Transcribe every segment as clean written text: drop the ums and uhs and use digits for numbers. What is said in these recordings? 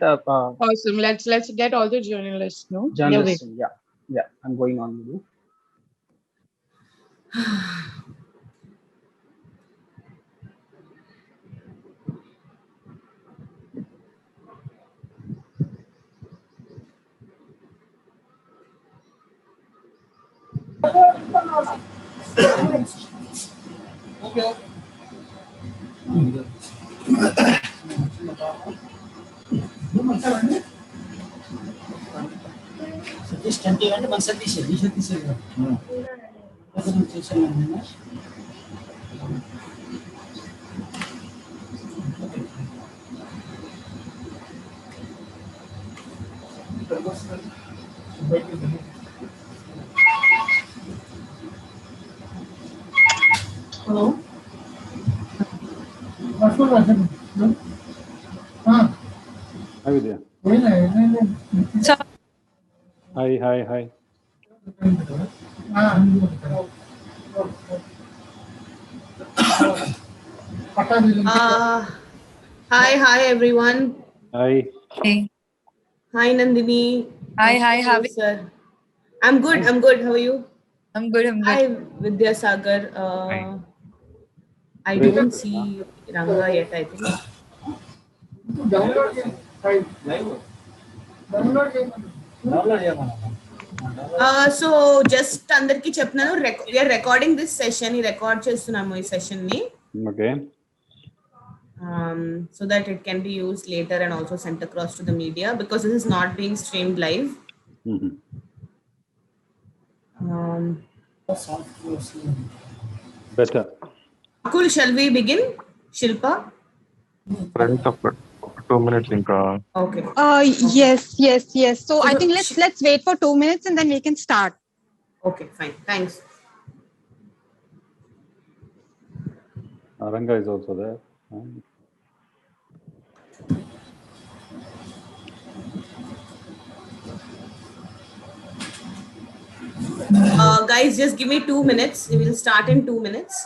point. Awesome. Let's get all the journalists. No. Journalists. Yeah. I'm going on with you. Okay. Hello. Hi Vidya. Hi. Hi everyone. Hi. Hi Nandini. Hi, how are you? Sir. I'm good. How are you? I'm good. Hi Vidya Sagar. I Great. don't see Ranga yet, I think. So just andarki chepnanu, we are recording this session. Record chestunnamo ee session ni. Okay. So that it can be used later and also sent across to the media, because this is not being streamed live. Better. Akul, shall we begin? Shilpa? Front of 2 minutes inka. Okay. Yes. So I think let's wait for 2 minutes and then we can start. Okay, fine. Thanks. Ranga is also there. Guys, just give me 2 minutes. We will start in 2 minutes.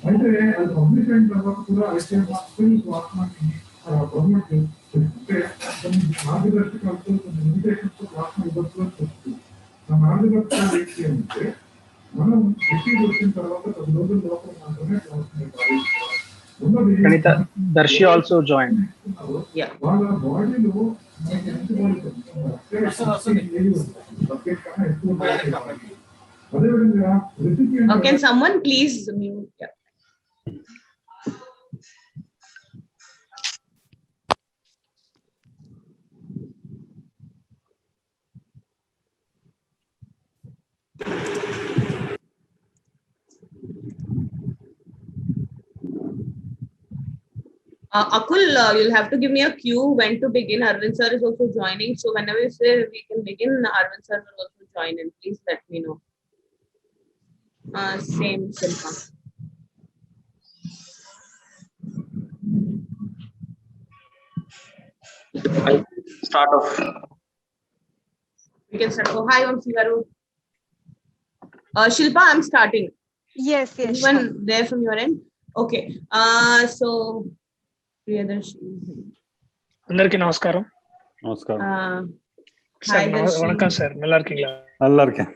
అయితే అది publish అయిన తర్వాత కూడా అయితే మాత్రం వాస్తవానికి government అంటే కొన్ని మార్గదర్శకాలతో కొన్ని లిమిటేషన్స్తో వాస్తవం ఇవ్వచ్చు చెప్తుంది. ఆ మార్గదర్శకాలు ఏంటి అంటే మనం రిసీవ్ వచ్చిన తర్వాత 10 రోజుల లోపల మాత్రమే Pranita Darshi also joined. వాళ్ళ బాడీలో Can someone please mute? Akul, you'll have to give me a cue when to begin. Arvind sir is also joining. So whenever you say we can begin, Arvind sir will also join in. Please let me know. Same Silpa. Start off. We can start. Oh, hi, Om Sivaru. Shilpa, I'm starting. Yes. Anyone there from your end? Okay. So Priya Darshi. అందరికీ నమస్కారం. வணக்கம் sir, நல்லா இருக்கீங்களா? நல்லா இருக்கேன்.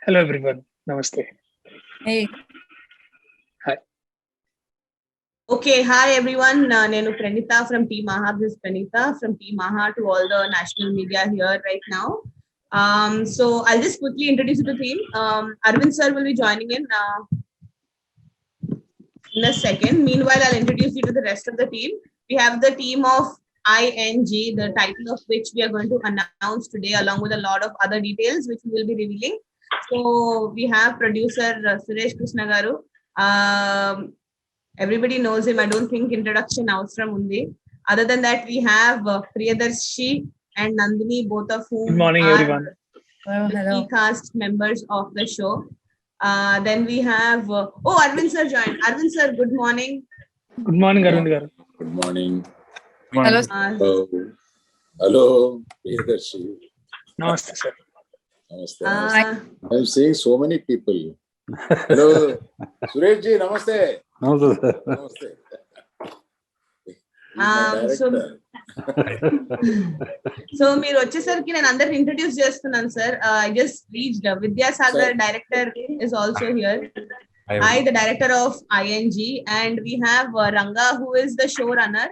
Hello everyone. Namaste. Hey. Hi. Okay, hi everyone. Nenu Pranita from Team Maha. This is Pranita from Team Maha to all the national media here right now. So I'll just quickly introduce you to the team. Arvind sir will be joining in a second. Meanwhile, I'll introduce you to the rest of the team. We have the team of ING, the title of which we are going to announce today, along with a lot of other details which we will be revealing. So we have producer Suresh Krishnagaru. Everybody knows him. I don't think introduction outram undi. Other than that, we have Priya Darshi and Nandini, both of whom Good morning, are everyone. the Hello. key cast members of the show. Then we have, Arvind sir joined. Arvind sir, good morning. Good morning, Arvind garu. Good morning. Hello. Hello, Priya Darshi. Namaste, sir. Namaste. Uh, I'm seeing so many people. Hello, Suresh ji, namaste. Namaste, sir. Namaste. He's my director. So మీరు వచ్చేసరికి నేను అందరికి introduce చేస్తున్నాను sir. I just reached Vidyasagar director is also here. I, the director of ING, and we have Ranga, who is the showrunner.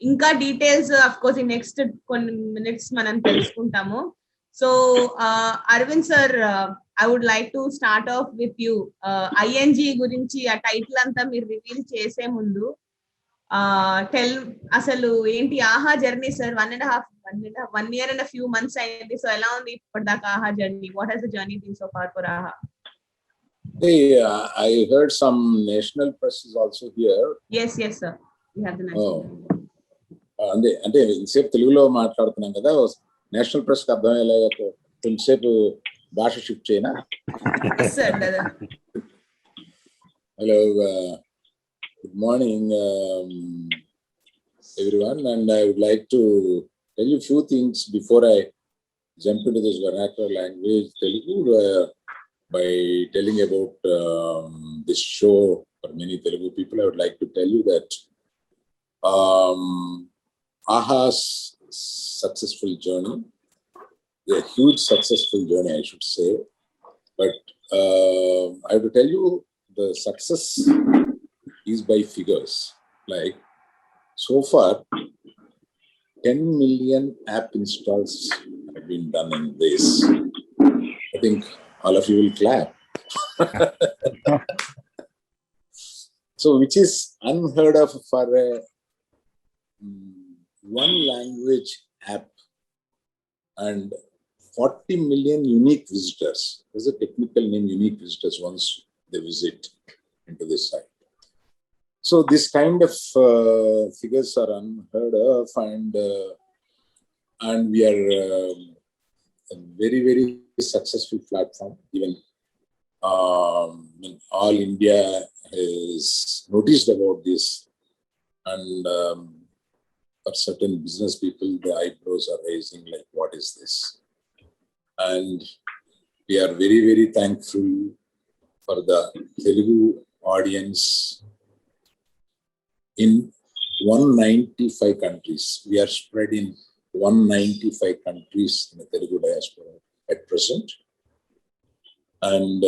ఇంకా details of course ఈ next కొన్ని minutes మనం తెలుసుకుంటాము. So Arvind sir, I would like to start off with you. ING గురించి ఆ title అంతా మీరు reveal చేసే ముందు అసలు ఏంటి Aha journey sir? 1 year and a few months అయింది. సో ఎలా ఉంది ఇప్పటిదాకా Aha journey? What has the journey been so far for Aha? Hey, I heard some national press is also here. Yes, sir. We have the national. అంటే ఇంతసేపు తెలుగులో మాట్లాడుతున్నాం కదా, నేషనల్ ప్రెస్ కి అర్థమయ్యేలాగా కొంచెంసేపు భాష షిఫ్ట్ చేయనా? Hello, good morning everyone, and I would like to tell you a few things before I jump into this vernacular language, Telugu, by telling about this show. For many Telugu people, I would like to tell you that AHA's successful journey, a huge successful journey, I should say, but I have to tell you the success is by figures. Like, so far 10 million app installs have been done in this. I think all of you will clap. So, which is unheard of for a one language app, and 40 million unique visitors. There's a technical name, unique visitors, once they visit into this site. So this kind of figures are unheard of, and we are a very, very successful platform. Even all India has noticed about this, and for certain business people, the eyebrows are raising like, what is this? And we are very, very thankful for the Telugu audience in 195 countries. We are spread in 195 countries in the Telugu diaspora at present. And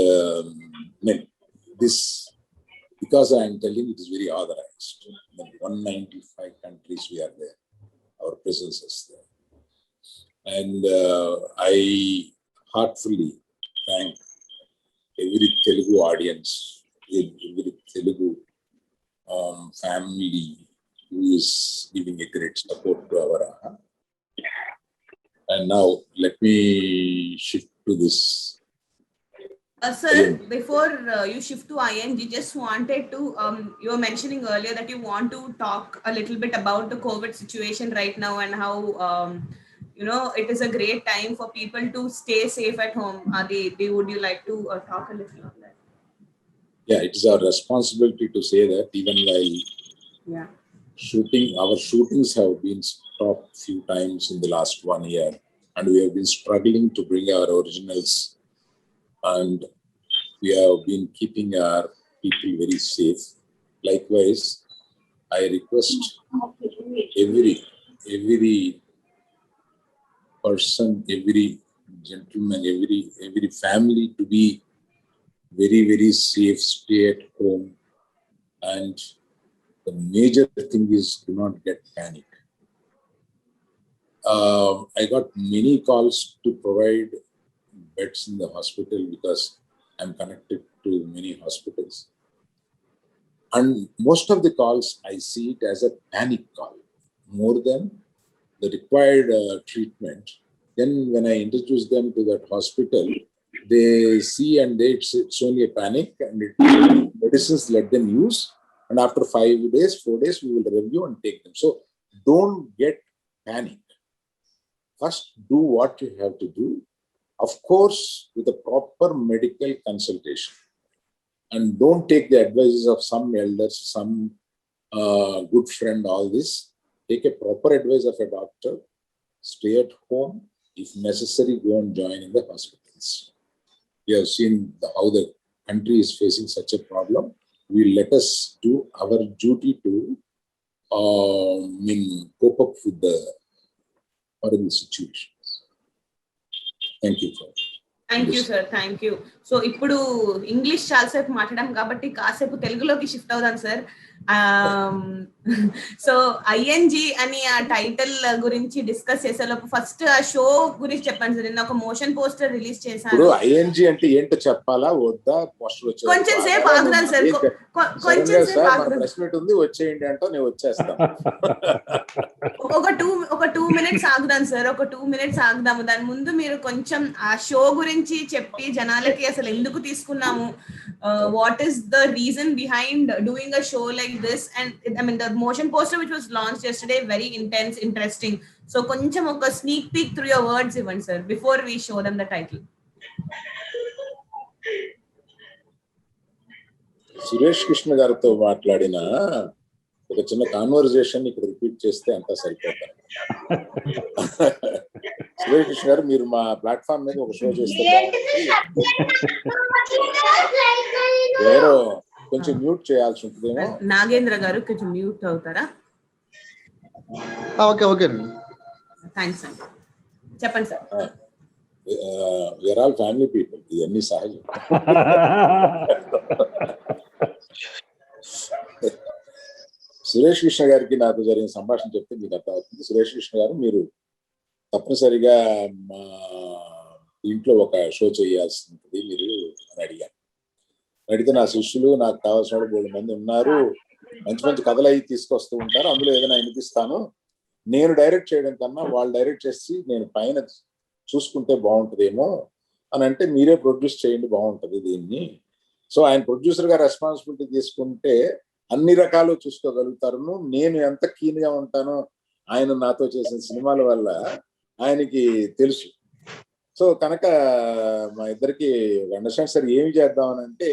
this, because I am telling it is very authorized. In 195 countries we are there. Our presence is there. And I heartfully thank every Telugu audience, every Telugu family who is giving a great support to our AHA. And now let me shift to this. Sir, before you shift to ING, just wanted to, you were mentioning earlier that you want to talk a little bit about the COVID situation right now and how, it is a great time for people to stay safe at home. Would you like to talk a little on that? Yeah, it is our responsibility to say that, even while our shootings have been stopped few times in the last 1 year, and we have been struggling to bring our originals, and we have been keeping our people very safe. Likewise, I request every person, every gentleman, every family to be very, very safe, stay at home. And the major thing is, do not get panic. I got many calls to provide beds in the hospital because I'm connected to many hospitals. And most of the calls, I see it as a panic call, more than the required treatment. Then when I introduce them to that hospital, they see and it's only a panic, and medicines let them use. And after 5 days, 4 days, we will review and take them. So don't get panic. first do what you have to do, of course, with a proper medical consultation. And don't take the advices of some elders, some good friend, all this. Take a proper advice of a doctor. Stay at home. If necessary, go and join in the hospitals. We have seen how the country is facing such a problem. Let us do our duty to cope up with the horrible situations. Thank you for thank you sir, thank you. So ఇప్పుడు English చాలాసేపు మాట్లాడాం కాబట్టి కాసేపు తెలుగులోకి shift అవుదాం sir. So ING అని ఆ title గురించి డిస్కస్ చేసేలోపు ఫస్ట్ ఆ షో గురించి చెప్పండి సార్. నిన్న ఒక మోషన్ పోస్టర్ రిలీజ్ చేశారు. ఐఎన్జి అంటే ఏంటో చెప్పాలా వద్దా? పోస్టర్ కొంచెం సేపు ఆగుదాం సార్, కొంచెం సేపు ఆగుదాం. ప్రెస్ మీట్ ఉంది, వచ్చేయండి అంటే నేను వచ్చేస్తాను. ఒక 2 minutes ఆగుదాం సార్, ఒక 2 minutes ఆగుదాము. దాని ముందు మీరు కొంచెం ఆ షో గురించి చెప్పి జనాలకి అసలు ఎందుకు తీసుకున్నాము, what is the reason behind doing a show like this, and I mean the motion poster which was launched yesterday, very intense, interesting. So koncham oka sneak peek through your words even sir before we show them the title. Suresh Krishna గారితో మాట్లాడిన ఒక చిన్న conversation ఇక్కడ repeat చేస్తే అంతా సరిపోతారు. సురేష్ కృష్ణ గారు, మీరు మా ప్లాట్ఫామ్ మీద ఒక షో చేస్తే ఎవరో కొంచెం మ్యూట్ చేయాల్సి ఉంటుందేమో. నాగేంద్ర గారు కొంచెం మ్యూట్ అవుతారా? ఓకే ఓకే, థ్యాంక్స్ అండి. చెప్పండి sir. We are all family people, ఇవన్నీ సహజం. సురేష్ కృష్ణ గారికి నాకు జరిగిన సంభాషణ చెప్తే మీకు అర్థమవుతుంది. సురేష్ కృష్ణ గారు, మీరు తప్పనిసరిగా మా ఇంట్లో ఒక షో చేయాల్సి ఉంటుంది మీరు అని అడిగాను. అడిగితే నా శిష్యులు, నాకు కావాల్సిన వాళ్ళు 3 మంది ఉన్నారు, మంచి మంచి కథలు అవి తీసుకొస్తూ ఉంటారు, అందులో ఏదైనా వినిపిస్తాను, నేను డైరెక్ట్ చేయడం కన్నా వాళ్ళు డైరెక్ట్ చేసి నేను పైన చూసుకుంటే బాగుంటుందేమో అని అంటే, మీరే ప్రొడ్యూస్ చేయండి బాగుంటుంది దీన్ని. సో ఆయన ప్రొడ్యూసర్గా రెస్పాన్సిబిలిటీ తీసుకుంటే అన్ని రకాలు చూసుకోగలుగుతారు. నేను ఎంత కీన్గా ఉంటానో ఆయన నాతో చేసిన సినిమాల వల్ల ఆయనకి తెలుసు. సో కనుక మా ఇద్దరికి అండర్స్టాండ్ సార్ ఏమి చేద్దామని అంటే,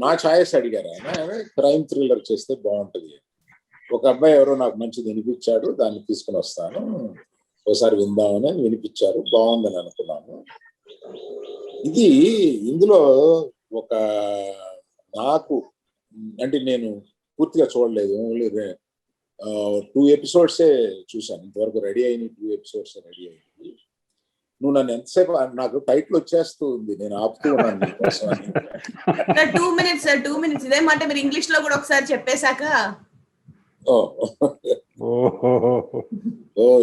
నా ఛాయిస్ అడిగారు ఆయన, క్రైమ్ థ్రిల్లర్ చేస్తే బాగుంటుంది. ఒక అబ్బాయి ఎవరో నాకు మంచిది వినిపించాడు, దాన్ని తీసుకుని వస్తాను, ఒకసారి విందామని వినిపించారు, బాగుందని అనుకున్నాను. ఇందులో ఒక నాకు అంటే నేను పూర్తిగా చూడలేదు, ఓన్లీ 2 episodes చూశాను ఇంతవరకు. రెడీ అయిన 2 episodes రెడీ అయింది. నువ్వు నన్ను ఎంతసేపు, నాకు టైటిల్ వచ్చేస్తూ ఉంది, నేను ఆపుతూ ఉన్నాను నీకోసం అని. 2 minutes సార్, 2 minutes. ఇదే మాట మీరు ఇంగ్లీష్ లో కూడా ఒకసారి చెప్పేశాక.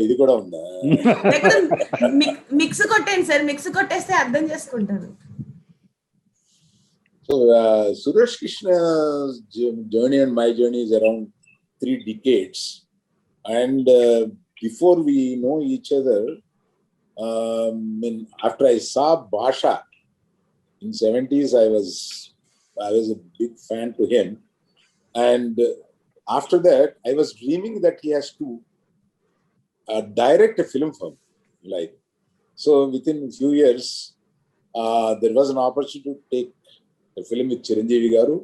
ఇది కూడా ఉందా? మిక్స్ కొట్టండి సార్, మిక్స్ కొట్టేస్తే అర్థం చేసుకుంటారు. So Suresh Krishna's journey and my journey is around 3 decades, and before we know each other, after I saw Basha in 70s, I was a big fan to him, and after that I was dreaming that he has to direct a film for me. Like, so within a few years there was an opportunity to take a film with Chiranjeevi Garu,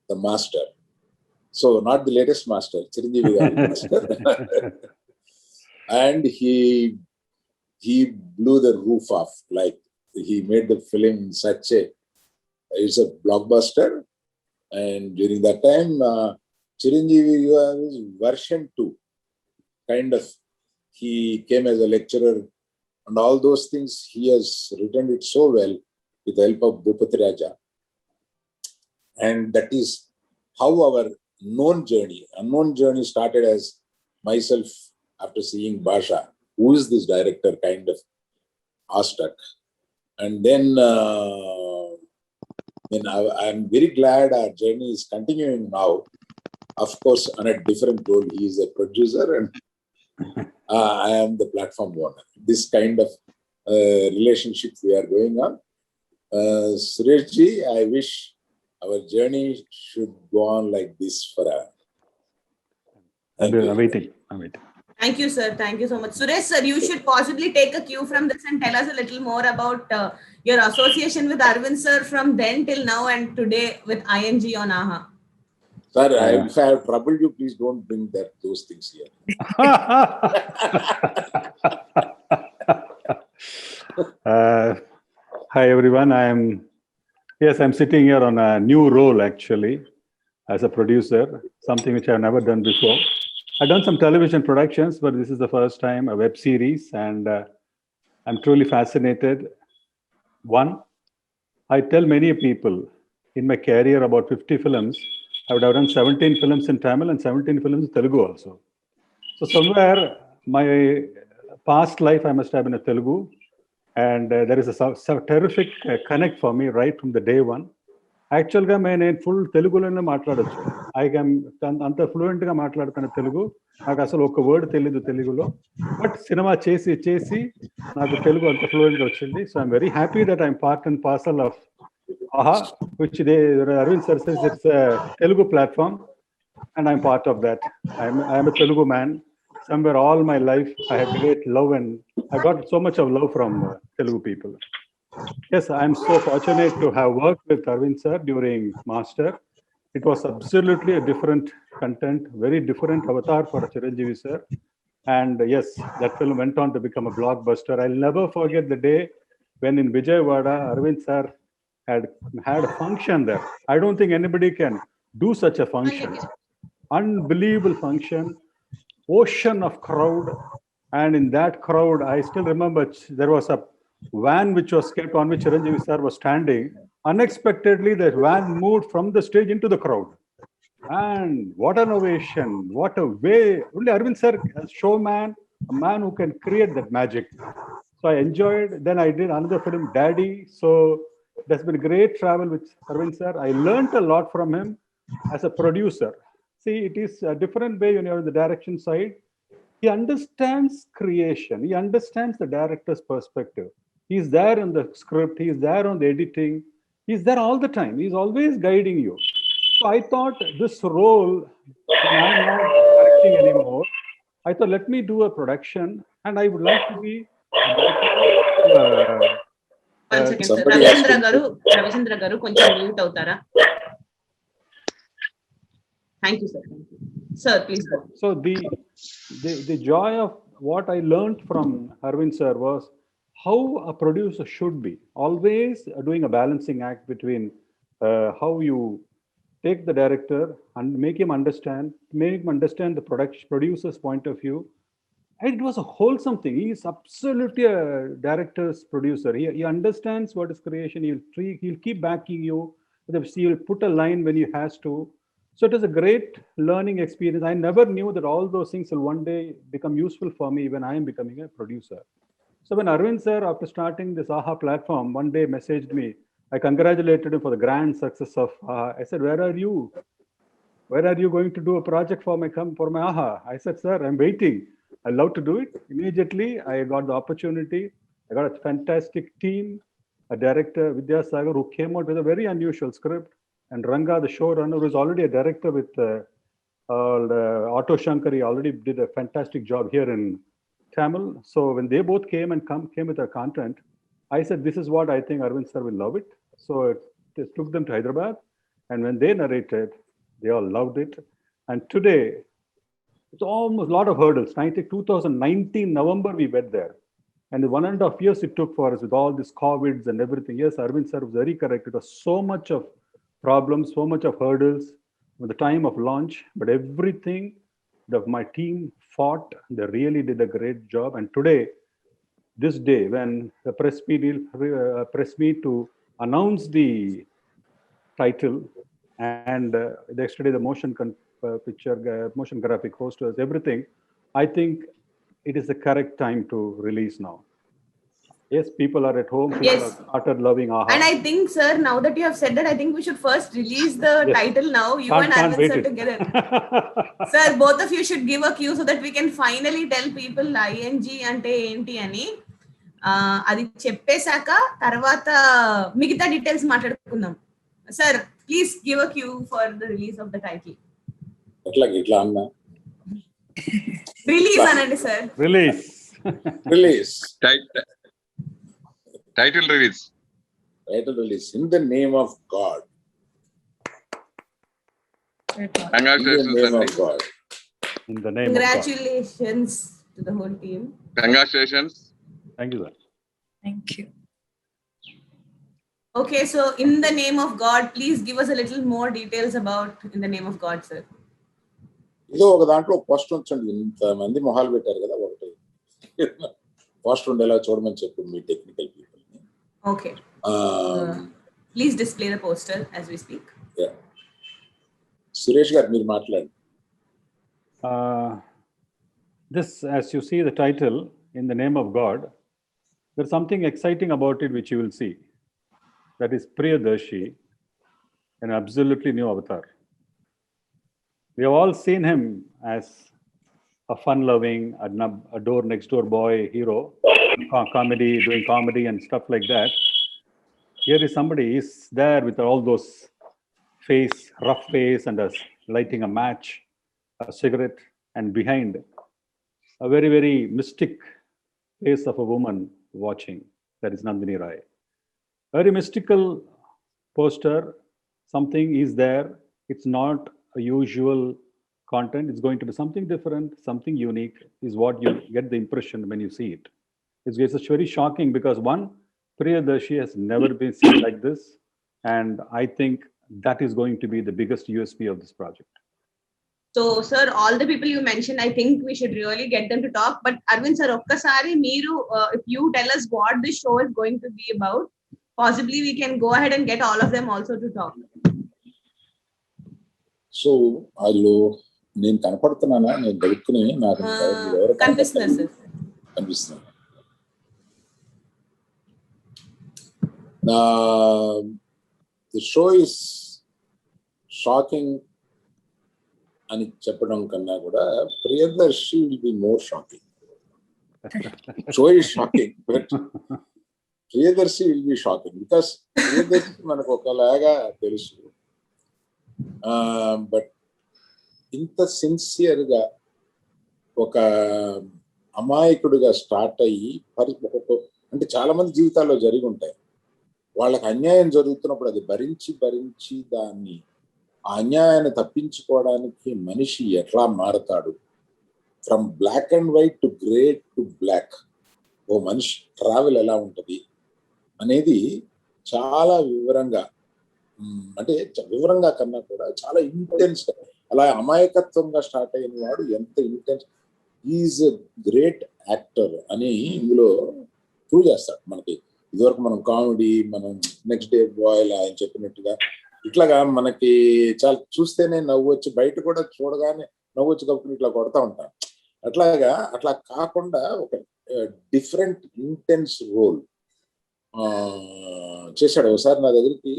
the master. So not the latest master, Chiranjeevi Garu master. And he blew the roof off. Like, he made the film it's a blockbuster. And during that time, Chiranjeevi Garu's version 2, kind of, he came as a lecturer and all those things. He has written it so well with the help of Bhupati Raja. And that is how our unknown journey started, as myself, after seeing Basha, who is this director, kind of awestruck. And then I'm very glad our journey is continuing now. Of course, on a different role. He is a producer and I am the platform owner. This kind of relationship we are going on. Suresh ji, I wish our journey should go on like this for Thank you. I'm waiting. Thank you, sir. Thank you so much. Suresh, sir, you should possibly take a cue from this and tell us a little more about your association with Aravind, sir, from then till now and today with ING on AHA. Sir, if I have troubled you, please don't bring those things here. Hi everyone. I'm sitting here on a new role actually as a producer, something which I've never done before. I've done some television productions, but this is the first time a web series, and I'm truly fascinated. One, I tell many people in my career about 50 films. I would have done 17 films in Tamil and 17 films in Telugu also. So somewhere my past life I must have been a Telugu, and there is a terrific connect for me right from the day one. యాక్చువల్గా నేను full తెలుగులోనే మాట్లాడచ్చు. అంత ఫ్లూయెంట్గా మాట్లాడుతాను తెలుగు. నాకు అసలు ఒక word తెలీదు తెలుగులో, బట్ సినిమా చేసి నాకు తెలుగు అంత ఫ్లూయెంట్గా వచ్చింది. So I'm very happy that I'm part and parcel of AHA, which Aravind sir says it's a Telugu platform, and I'm part of that. I'm a Telugu man. Somewhere all my life I had great love, and I got so much of love from Telugu people. Yes, I'm so fortunate to have worked with Aravind sir during Master. It was absolutely a different content, very different avatar for Chiranjeevi sir. And yes, that film went on to become a blockbuster. I'll never forget the day when in Vijayawada, Aravind sir had a function there. I don't think anybody can do such a function. Unbelievable function, ocean of crowd. And in that crowd, I still remember there was a van which was kept on which Chiranjeevi sir was standing. Unexpectedly, that van moved from the stage into the crowd. And what an ovation, what a way. Only Aravind sir, a showman, a man who can create that magic. So I enjoyed. Then I did another film, Daddy. So there's been great travel with Aravind sir. I learned a lot from him as a producer. See, it is a different way when you're on the direction side. He understands creation. He understands the director's perspective. He's there in the script. He's there on the editing. He's there all the time. He's always guiding you. So I thought this role, when I'm not directing anymore, I thought, let me do a production, and I would like to be One second, sir. Ravichandra garu, koncham mute avutara. Thank you, sir. Sir, please go. So the joy of what I learned from Aravind sir was how a producer should be, always doing a balancing act between how you take the director and make him understand the producer's point of view. And it was a wholesome thing. He is absolutely a director's producer. He understands what is creation. He'll keep backing you. He'll put a line when he has to. So it was a great learning experience. I never knew that all those things will one day become useful for me when I am becoming a producer. So when Aravind sir, after starting this AHA platform, one day messaged me. I congratulated him for the grand success of AHA. I said, where are you? Where are you going to do a project for my AHA? I said, sir, I'm waiting. I love to do it. Immediately, I got the opportunity. I got a fantastic team, a director, Vidya Sagar, who came out with a very unusual script. And Ranga, the showrunner, was already a director with Auto Shankar. He already did a fantastic job here in Tamil. So when they both came with their content, I said, this is what I think Aravind sir will love it. So it took them to Hyderabad. And when they narrated, they all loved it. And today, it's almost a lot of hurdles. 2019 November, we went there. And the 1.5 years it took for us with all these COVIDs and everything. Yes, Aravind sir was very correct. It was so much of problems, so much of hurdles with the time of launch, but everything that my team fought, they really did a great job. And today, this day, when the press meet to announce the title and yesterday the motion graphic posters, everything, I think it is the correct time to release now. Yes, people are at home. People have started loving AHA. And I think, sir, now that you have said that, I think we should first release the title now. You and Aravind sir together. Sir, both of you should give a cue so that we can finally tell people ING ante enti ani. Adi cheppesaka tarvata migita details maatladukundaam. Sir, please give a cue for the release of the title. Itla anna. Release అనండి sir. Release. Title release. In the name of God. Congratulations, in the name of God. In the name Congratulations to the whole team. Congratulations. Thank you, sir. Thank you. Okay, so in the name of God, please give us a little more details about In the name of God, sir. ఇదో ఒక దాంట్లో post ఉంచండి. ఇంతమంది మొహాలు పెట్టారు కదా, ఒకటి post ఉండేలా చూడమని చెప్పి మీ technical people. Okay. Please display the poster as we speak. Yeah. Suresh garu meer maatladandi. This, as you see the title, In the Name of God, there's something exciting about it which you will see. That is Priya Darshi, an absolutely new avatar. We have all seen him as a fun-loving, a door next door boy hero, comedy, doing comedy and stuff like that. Here is somebody is there with all those rough face, and lighting a match, a cigarette, and behind a very, very mystic face of a woman watching. That is Nandini Rai. Very mystical poster. Something is there. It's not a usual content. It's going to be something different, something unique, is what you get the impression when you see it. It's very shocking because one, Priya Darshi has never been seen like this, and I think that is going to be the biggest USP of this project. So, sir, all the people you mentioned, I think we should really get them to talk. But Arvind sir, okkasari meeru, if you tell us what this show is going to be about, possibly we can go ahead and get all of them also to talk. So, Allu, నేను కనపడుతున్నానా? నేను దొరుకుని నాకు కనిపిస్తున్నారు sir. కనిపిస్తున్నా. The show is shocking అని చెప్పడం కన్నా కూడా Priyadarshi will be more shocking. Show is shocking, but Priyadarshi will be shocking because Priyadarshi మనకు ఒకలాగా తెలుసు. బట్ ఇంత సిన్సియర్గా ఒక అమాయకుడిగా స్టార్ట్ అయ్యి అంటే చాలా మంది జీవితాల్లో జరిగి ఉంటాయి. వాళ్ళకి అన్యాయం జరుగుతున్నప్పుడు అది భరించి దాన్ని ఆ అన్యాయాన్ని తప్పించుకోవడానికి మనిషి ఎట్లా మారతాడు, from black and white to grey to black, ఓ మనిషి ట్రావెల్ ఎలా ఉంటుంది అనేది చాలా వివరంగా, అంటే వివరంగా కన్నా కూడా చాలా ఇంటెన్స్, అలా అమాయకత్వంగా స్టార్ట్ అయిన వాడు ఎంత intense, is a great actor అని ఇందులో ప్రూవ్ చేస్తాడు. మనకి ఇదివరకు మనం కామెడీ, మనం నెక్స్ట్ డే బాయ్ ఆయన చెప్పినట్టుగా ఇట్లాగా మనకి చాలా చూస్తేనే నవ్వచ్చు, బయట కూడా చూడగానే నవ్వచ్చు కాబట్టి ఇట్లా కొడతా ఉంటాం. అట్లా కాకుండా ఒక డిఫరెంట్ ఇంటెన్స్ రోల్ చేశాడు. ఒకసారి నా దగ్గరికి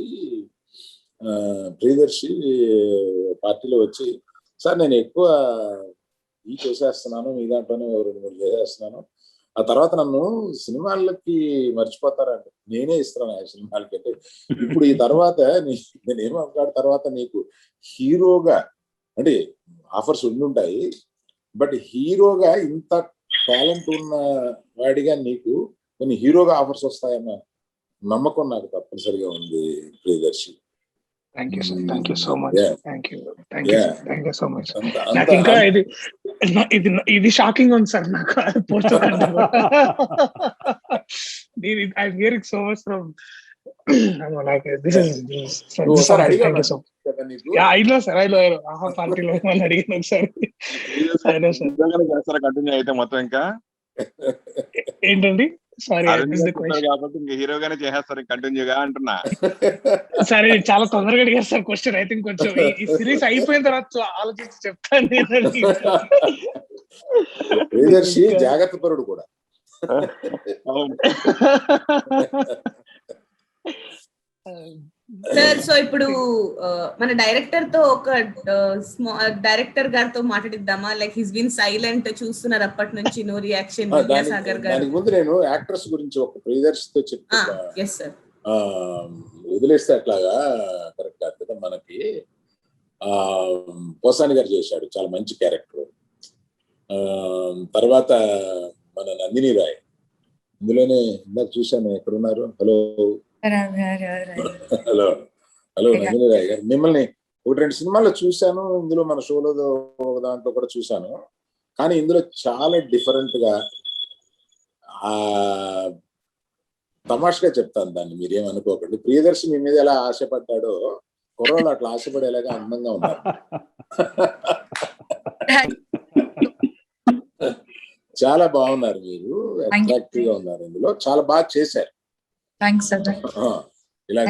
ప్రియదర్శి పార్టీలో వచ్చి, సార్ నేను ఎక్కువ ఈ చేసేస్తున్నాను, మీ దాంట్లోనే 2-3 చేసేస్తున్నాను, ఆ తర్వాత నన్ను సినిమాలకి మర్చిపోతారంటే నేనే ఇస్తున్నాను ఆ సినిమాలకి. అంటే ఇప్పుడు ఈ తర్వాత నేనేమో మాట్లాడిన తర్వాత నీకు హీరోగా, అంటే ఆఫర్స్ ఉండుంటాయి, బట్ హీరోగా ఇంత టాలెంట్ ఉన్న వాడిగా నీకు కొన్ని హీరోగా ఆఫర్స్ వస్తాయన్న నమ్మకం నాకు తప్పనిసరిగా ఉంది Priyadarshi. Thank you sir, thank you so much, thank you so much. నాకు ఇంకా ఇది షాకింగ్ ఉంది సార్ నాకు poster. I hearing so much from like this is thank you so much. ఐలో సార్, ఐలో పార్టీలో మళ్ళీ అడిగిన ఒకసారి కంటిన్యూ అయితే మొత్తం ఇంకా ఏంటండి, సారీ కాబట్టి ఇంకా హీరోగానే చేసేస్తారు కంటిన్యూగా అంటున్నా. సరే, చాలా తొందరగా అడిగారు సార్ క్వశ్చన్. ఐ థింక్ కొంచెం ఈ సిరీస్ అయిపోయిన తర్వాత ఆలోచించి చెప్తాను. జాగ్రత్త పరుడు కూడా. సార్, సో ఇప్పుడు మన డైరెక్టర్ తో ఒక డైరెక్టర్ గారితో మాట్లాడిద్దామా? లైక్ హిస్ బీన్ సైలెంట్, చూస్తున్నారు అప్పటి నుంచి, నో రియాక్షన్. విద్యాసాగర్ గారు. దానికి ముందు నేను యాక్టర్స్ గురించి ఒక ప్రియదర్శితో చెప్తా. Yes sir. వదిలేస్తే అట్లాగా కరెక్ట్ కాదు కదా. మనకి పోసాని గారు చేశాడు, చాలా మంచి క్యారెక్టర్. తర్వాత మన నందిని రాయ్, ఇందులోనే ఇందాక చూశాను, ఎక్కడున్నారు? Hello hello hello Nandini Roy garu, మిమ్మల్ని 1-2 సినిమాల్లో చూశాను, ఇందులో మన షోలో దాంట్లో కూడా చూశాను. కానీ ఇందులో చాలా డిఫరెంట్ గా, తమాషగా చెప్తాను దాన్ని, మీరేమనుకోకండి. ప్రియదర్శి మీ మీద ఎలా ఆశపడ్డాడో కుర్రోళ్ళు అట్లా ఆశపడేలాగా అందంగా ఉన్నారు. చాలా బాగున్నారు, మీరు అట్రాక్టివ్ గా ఉన్నారు, ఇందులో చాలా బాగా చేశారు. ఇలా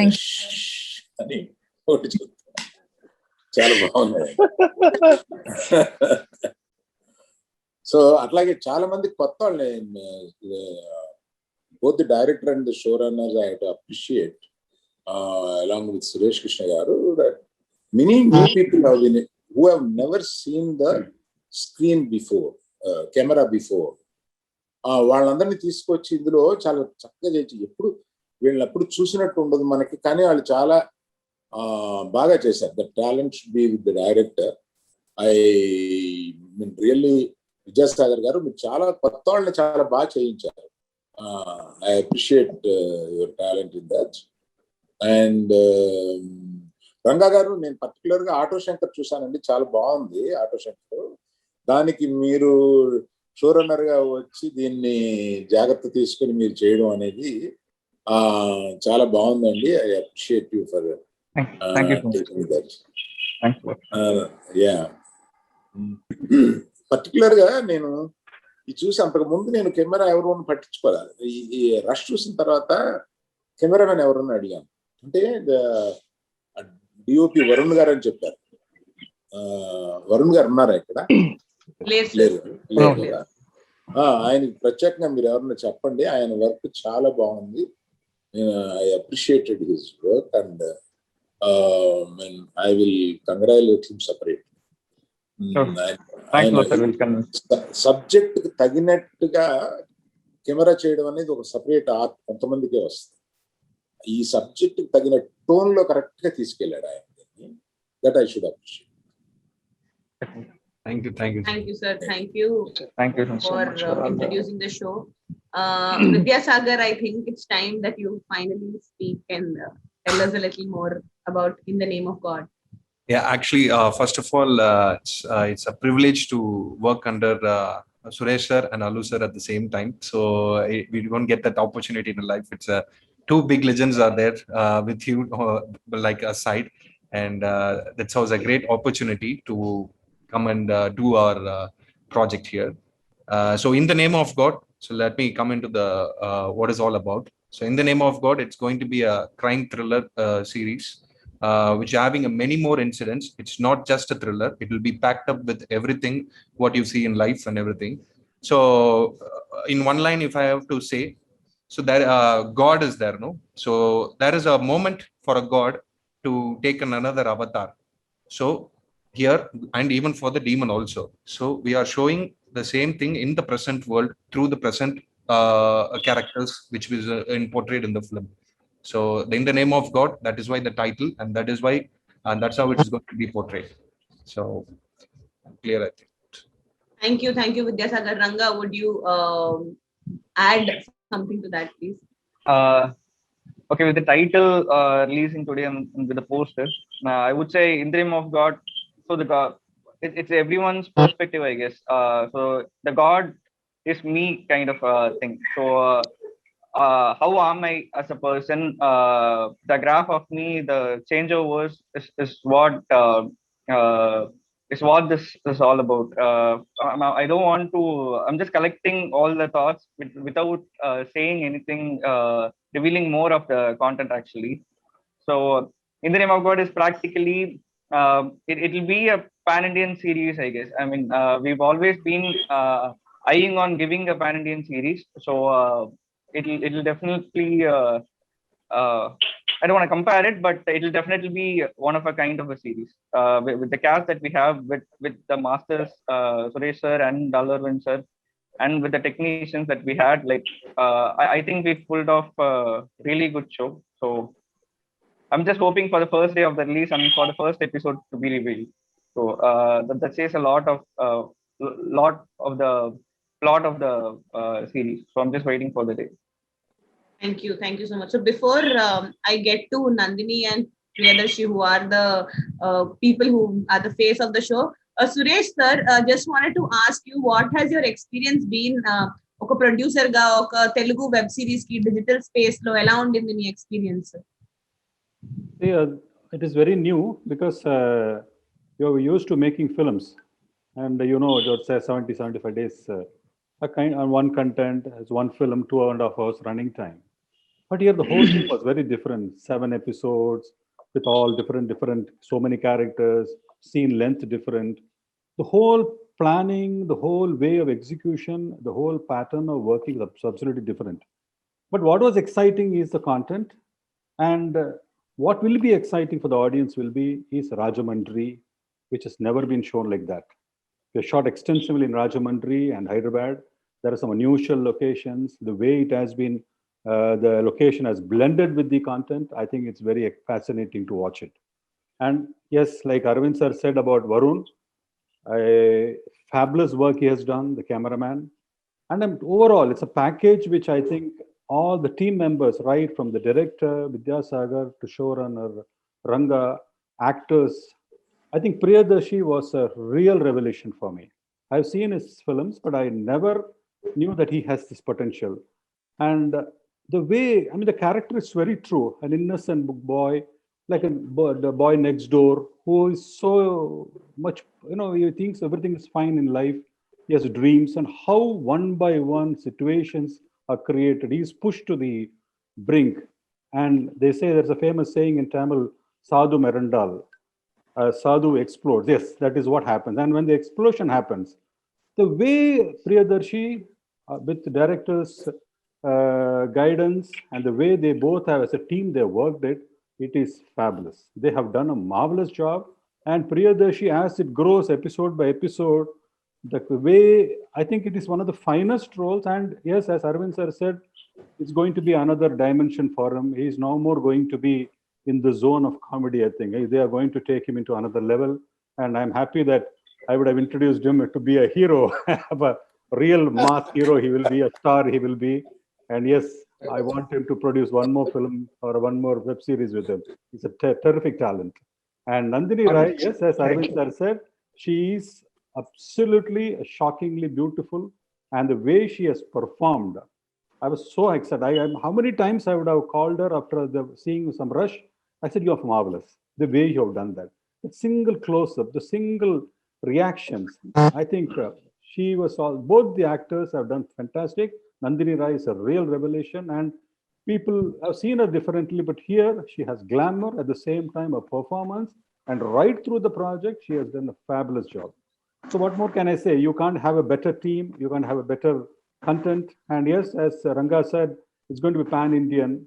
అని ఒకటి చెప్తాను, చాలా బాగున్నాయి. సో అట్లాగే చాలా మంది కొత్త వాళ్ళని, both the director and the showrunners, I have to appreciate, along with Suresh Krishna garu, that many new people have been who have never seen the screen before, camera before. వాళ్ళందరినీ తీసుకొచ్చి ఇందులో చాలా చక్కగా చేసి, వీళ్ళని ఎప్పుడు చూసినట్టు ఉండదు మనకి, కానీ వాళ్ళు చాలా బాగా చేశారు. The talent should be with the director. I mean really Vidyasagar గారు, మీరు చాలా కొత్త వాళ్ళని చాలా బాగా చేయించారు. I appreciate your talent in that. And Ranga గారు, నేను పర్టికులర్ గా ఆటో శంకర్ చూశానండి, చాలా బాగుంది ఆటో శంకర్. దానికి మీరు షో రన్నర్ గా వచ్చి దీన్ని జాగ్రత్త తీసుకుని మీరు చేయడం అనేది చాలా బాగుందండి. I appreciate you for taking that. Yeah, particular గా నేను ఇది చూసి, అంతకు ముందు నేను కెమెరా ఎవరు పట్టించుకోవాలి, ఈ రష్ చూసిన తర్వాత కెమెరామెన్ ఎవరన్నా అడిగాను, అంటే డిఓపి వరుణ్ గారు అని చెప్పారు. వరుణ్ గారు ఉన్నారా ఇక్కడ? లేదు కదా. ఆయనకి ప్రత్యేకంగా మీరు ఎవరన్నా చెప్పండి, ఆయన వర్క్ చాలా బాగుంది. I appreciated his work and I will congratulate him separate. Subject కి తగినట్టుగా కెమెరా చేయడం అనేది ఒక సపరేట్ ఆర్ట్, కొంతమందికే వస్తుంది. ఈ సబ్జెక్ట్ కి తగిన టోన్ లో కరెక్ట్ గా తీసుకెళ్ళాడు ఆయన. That I should appreciate. Thank you, sir. Thank you for introducing the show. Vidyasagar, I think it's time that you finally speak and tell us a little more about In the Name of God. Yeah, actually, first of all, it's a privilege to work under Suresh sir and Allu sir at the same time. So we don't get that opportunity in life. It's two big legends are there with you, like aside, and that was a great opportunity to come and do our project here. So in the name of God, so let me come into the what is all about. So in the name of God, it's going to be a crime thriller series, which are having many more incidents. It's not just a thriller. It will be packed up with everything what you see in life and everything. So in one line, if I have to say, so that God is there, no? So there is a moment for a God to take another avatar. So here, and even for the demon also. So we are showing the same thing in the present world through the present characters which was portrayed in the film. So in the name of God, that is why the title, and that is why, and that's how it is going to be portrayed. So clear, I think. Thank you, Vidyasagar. Ranga, would you add something to that, please? Okay, with the title releasing today and with the poster, I would say In the Name of God. So the God, it's everyone's perspective, I guess. So the God is me kind of thing. So how am I as a person? The graph of me, the changeovers is what this is all about. I don't want to. I'm just collecting all the thoughts without saying anything, revealing more of the content actually. So In the Name of God is practically it will be a pan-Indian series, I guess. I mean, we've always been eyeing on giving a pan-Indian series, so it'll definitely. I don't want to compare it, but it'll definitely be one of a kind of a series with the cast that we have with the masters, Suresh sir and Allu Aravind sir, and with the technicians that we had. Like, I think we pulled off a really good show. So I'm just hoping for the first day of the release and for the first episode to be revealed. So that says a lot of lot of the plot of the series. So I'm just waiting for the day. Thank you so much. So before I get to Nandini and Priya Darshi, who are the people who are the face of the show, Suresh sir, just wanted to ask you, what has your experience been? ఒక producer గా ఒక Telugu web series కి digital space లో ఎలా ఉండింది మీ experience? It is very new because you're used to making films, and let's say 70-75 days one content as one film, 2.5 hours running time. But here the whole thing was very different. 7 episodes with all different, so many characters, scene length different. The whole planning, the whole way of execution, the whole pattern of working is absolutely different. But what was exciting is the content, and what will be exciting for the audience is Rajamandri, which has never been shown like that. We have shot extensively in Rajamandri and Hyderabad. There are some unusual locations. The way it has been, the location has blended with the content. I think it's very fascinating to watch it. And yes, like Aravind sir said about Varun, fabulous work he has done, the cameraman. And overall, it's a package which I think all the team members, right from the director, Vidyasagar, to showrunner, Ranga, actors, I think Priya Darshi was a real revelation for me. I've seen his films, but I never knew that he has this potential. And the way, the character is very true, an innocent boy, like the boy next door, who is so much, he thinks everything is fine in life. He has dreams, and how one by one situations are created. He's pushed to the brink. And they say there's a famous saying in Tamil, Sadhu Merandal, Sadhu explodes. Yes, that is what happens. And when the explosion happens, the way Priya Darshi, with the director's guidance and the way they both have as a team, they worked it is fabulous. They have done a marvelous job. And Priya Darshi, as it grows episode by episode, the way, I think it is one of the finest roles. And yes, as Aravind sir said, it's going to be another dimension for him. He's no more going to be in the zone of comedy, I think. They are going to take him into another level. And I'm happy that I would have introduced him to be a hero, a real mass hero. He will be a star, he will be. And yes, I want him to produce one more film or one more web series with him. He's a terrific talent. And Nandini Rai, yes, as Aravind sir said, she is absolutely shockingly beautiful. And the way she has performed, I was so excited. How many times I would have called her after seeing some rush? I said, you are marvelous. The way you have done that. The single close-up, the single reactions. I think both the actors have done fantastic. Nandini Rai is a real revelation, and people have seen her differently, but here she has glamour at the same time a performance, and right through the project, she has done a fabulous job. So what more can I say? You can't have a better team. You can't have a better content. And yes, as Ranga said, it's going to be pan-Indian.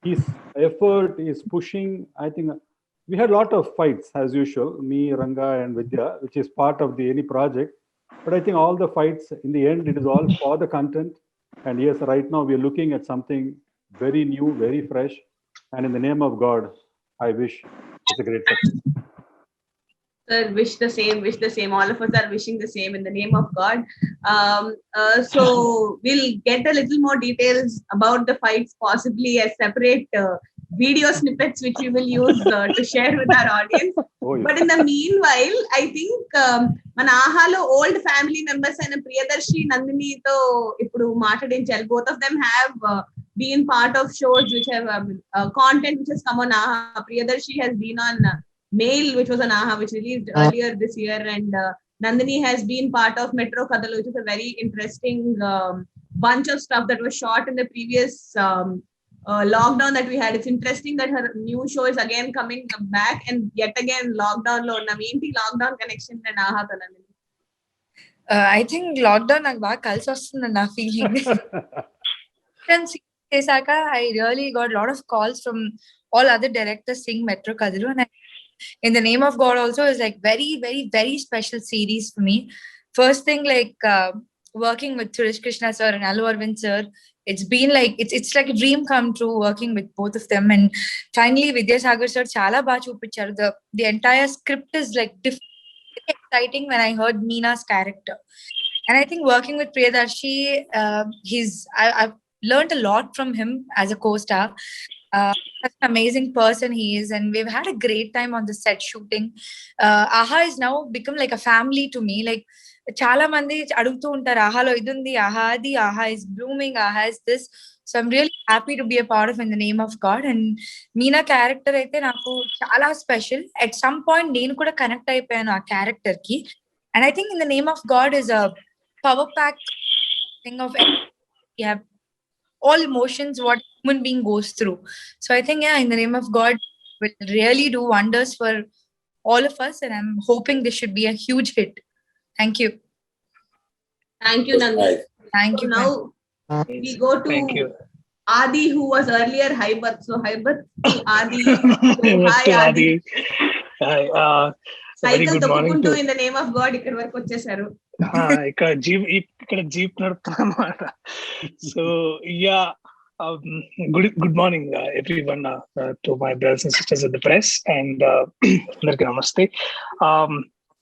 His effort is pushing. I think we had a lot of fights as usual, me, Ranga and Vidya, which is part of any project. But I think all the fights, in the end, it is all for the content. And yes, right now we are looking at something very new, very fresh. And in the name of God, I wish it's a great success. Sir, wish the same. All of us are wishing the same in the name of God. So we'll get a little more details about the fights, possibly as separate video snippets, which we will use to share with our audience. Oh, yeah. But in the meanwhile, I think మన ఆహాలో old family members అయిన ప్రియదర్శి నందినితో ఇప్పుడు మాట్లాడించాలి. Both of them have been part of shows which have content which has come on AHA. Priyadarshi has been on Mail, which was an AHA, which released earlier this year, and Nandini has been part of Metro Kadalu, which is a very interesting bunch of stuff that was shot in the previous lockdown that we had. It's interesting that her new show is again coming back, and yet again lockdown lo unnam. Enti lockdown connection and AHA to Nandini? I think lockdown నాకు బాగా కలిసి వస్తుంది నా feeling. చేశాక I really got a lot of calls from all other directors seeing Metro Kadalu, and In the Name of God also is like very, very, very special series for me. First thing, like working with Suresh Krishna sir and Allu Aravind sir, it's been like it's like a dream come true working with both of them. And finally Vidyasagar sir chala baga chupicharu. The entire script is like different very exciting when I heard Meena's character. And I think working with Priya Darshi, I've learned a lot from him as a co-star. Such an amazing person he is, and we've had a great time on the set shooting. Aha is now become like a family to me. Like చాలా మంది అడుగుతూ ఉంటారు ఆహాలో ఇది ఉంది ఆహా అది ఆహా is blooming ఆహా is this. So I'm really happy to be a part of In the Name of God. And Meena character అయితే నాకు చాలా స్పెషల్. At some point నేను కూడా కనెక్ట్ అయిపోయాను ఆ క్యారెక్టర్ కి. And I think In the Name of God is a power pack thing of you have all emotions what human being goes through. So I think In the Name of God will really do wonders for all of us, and I'm hoping this should be a huge hit. Thank you. Thank you, Nandi. Thank you. Now we go to Adi, who was earlier Haibat. So Haibat to Adi. So, hi Adi. Hi. Cycle తొక్కుకుంటూ In the Name of God ఇక్కడ వరకు వచ్చేసారు. ఇక్కడ jeep నడుపుతున్నా అన్నమాట. So yeah good morning everyone, to my brothers and sisters at the press, and అందరికీ నమస్తే.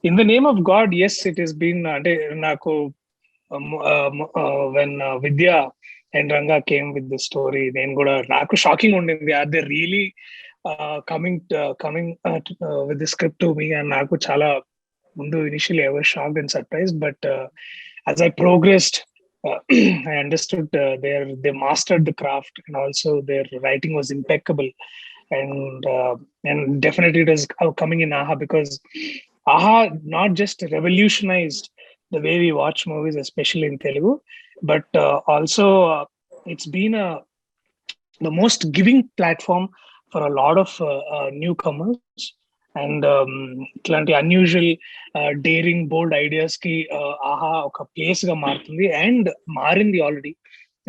In the Name of God, yes, it has been అంటే నాకు when Vidya and Ranga came with the story, నేను కూడా నాకు shocking ఉండింది. Are they really coming with the script to me? And నాకు చాలా ముందు initially I was shocked and surprised, but as I progressed, I understood they mastered the craft, and also their writing was impeccable, and definitely it is coming in Aha, because Aha not just revolutionized the way we watch movies, especially in Telugu, but also it's been the most giving platform for a lot of newcomers, and ఇట్లాంటి unusual daring బోల్డ్ ideas కి ఆహా ఒక place గా మారుతుంది, and మారింది already.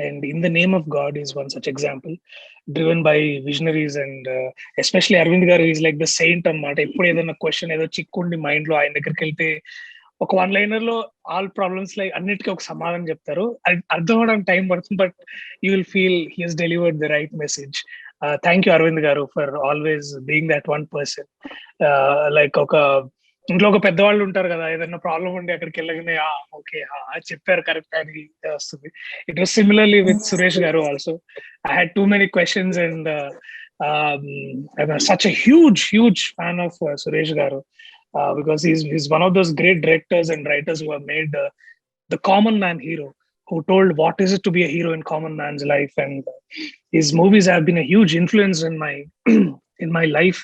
And In the Name of God is one such example, driven by visionaries, and especially Aravind garu is like the saint అన్నమాట. ఎప్పుడు ఏదైనా క్వశ్చన్ ఏదో చిక్కుండి మైండ్ లో ఆయన దగ్గరికి వెళ్తే ఒక వన్ లైనర్ లో ఆల్ ప్రాబ్లమ్స్ లైక్ అన్నిటికీ ఒక సమాధానం చెప్తారు. అర్థం అవడానికి టైం పడుతుంది, but you will feel he has delivered the right message. Thank you Arvind garu for always being that one person. Like ఒక ఇంట్లో ఒక పెద్దవాళ్ళు ఉంటారు కదా, ఏదైనా ప్రాబ్లం ఉండి అక్కడికి వెళ్ళగానే ఓకే చెప్పారు కరెక్ట్ అని వస్తుంది. It was similarly with Suresh garu also. I had too many questions, and I'm such a huge fan of Suresh garu, because he's one of those great directors and writers who have made the common man hero, who told what is it to be a hero in common man's life, and his movies have been a huge influence in my in my life,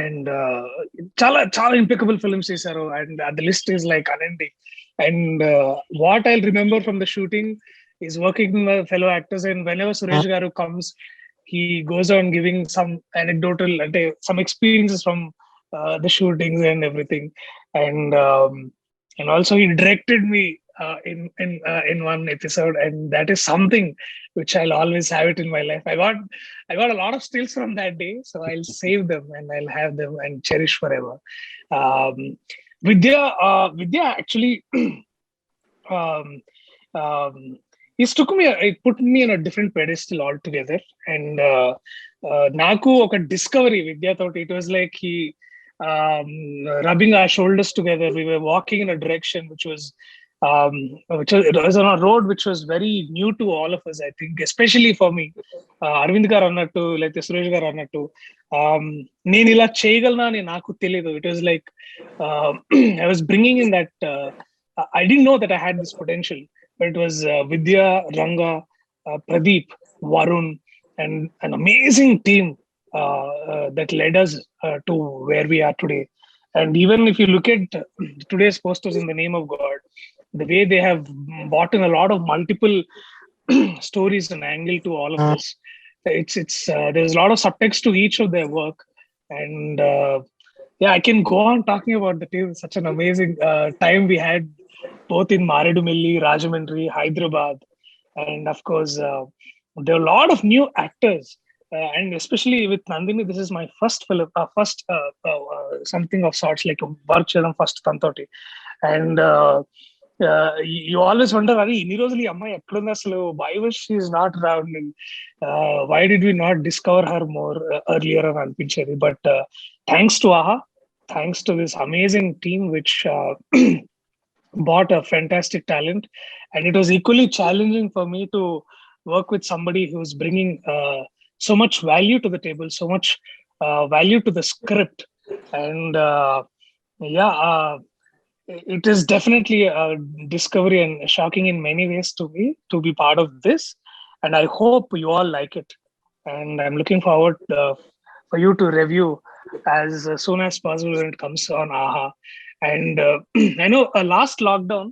and chala impeccable films chesaru, and the list is like unending. And what I'll remember from the shooting is working with fellow actors, and whenever Suresh garu comes, he goes on giving some anecdotal, some experiences from the shootings and everything, and also he directed me in one episode, and that is something which I'll always have it in my life. I got a lot of stills from that day, so I'll save them and I'll have them and cherish forever. Vidya actually it put me on a different pedestal altogether, and naku oka discovery Vidya thought. It was like he rubbing our shoulders together. We were walking in a direction which was it was on a road which was very new to all of us, I think, especially for me. Aravind garu annattu, like Suresh garu annattu, nenu ila cheyagalna ani naaku teliyadu. It was like I was bringing in that I didn't know that I had this potential, but it was Vidya, Ranga, Pradeep, Varun, and an amazing team that led us to where we are today. And even if you look at today's posters In the Name of God, the way they have brought in a lot of multiple stories and angle to all of this, it's there's a lot of subtext to each of their work, and yeah, I can go on talking about the team. Such an amazing time we had, both in Maredumilli, Rajahmundry, Hyderabad, and of course there are a lot of new actors, and especially with Nandini, this is my first film, something of sorts, like work cheyadam first tantoti. And you always wonder, are inni rojulu ee ammayi ekkడుంది asalu, why was she is not around, and why did we not discover her more earlier అని అనిపించేది. But thanks to Aha, thanks to this amazing team which bought a fantastic talent, and it was equally challenging for me to work with somebody who's bringing so much value to the table, so much value to the script, and it is definitely a discovery and shocking in many ways to me to be part of this, and I hope you all like it, and I'm looking forward for you to review as soon as possible when it comes on AHA. And I know last lockdown,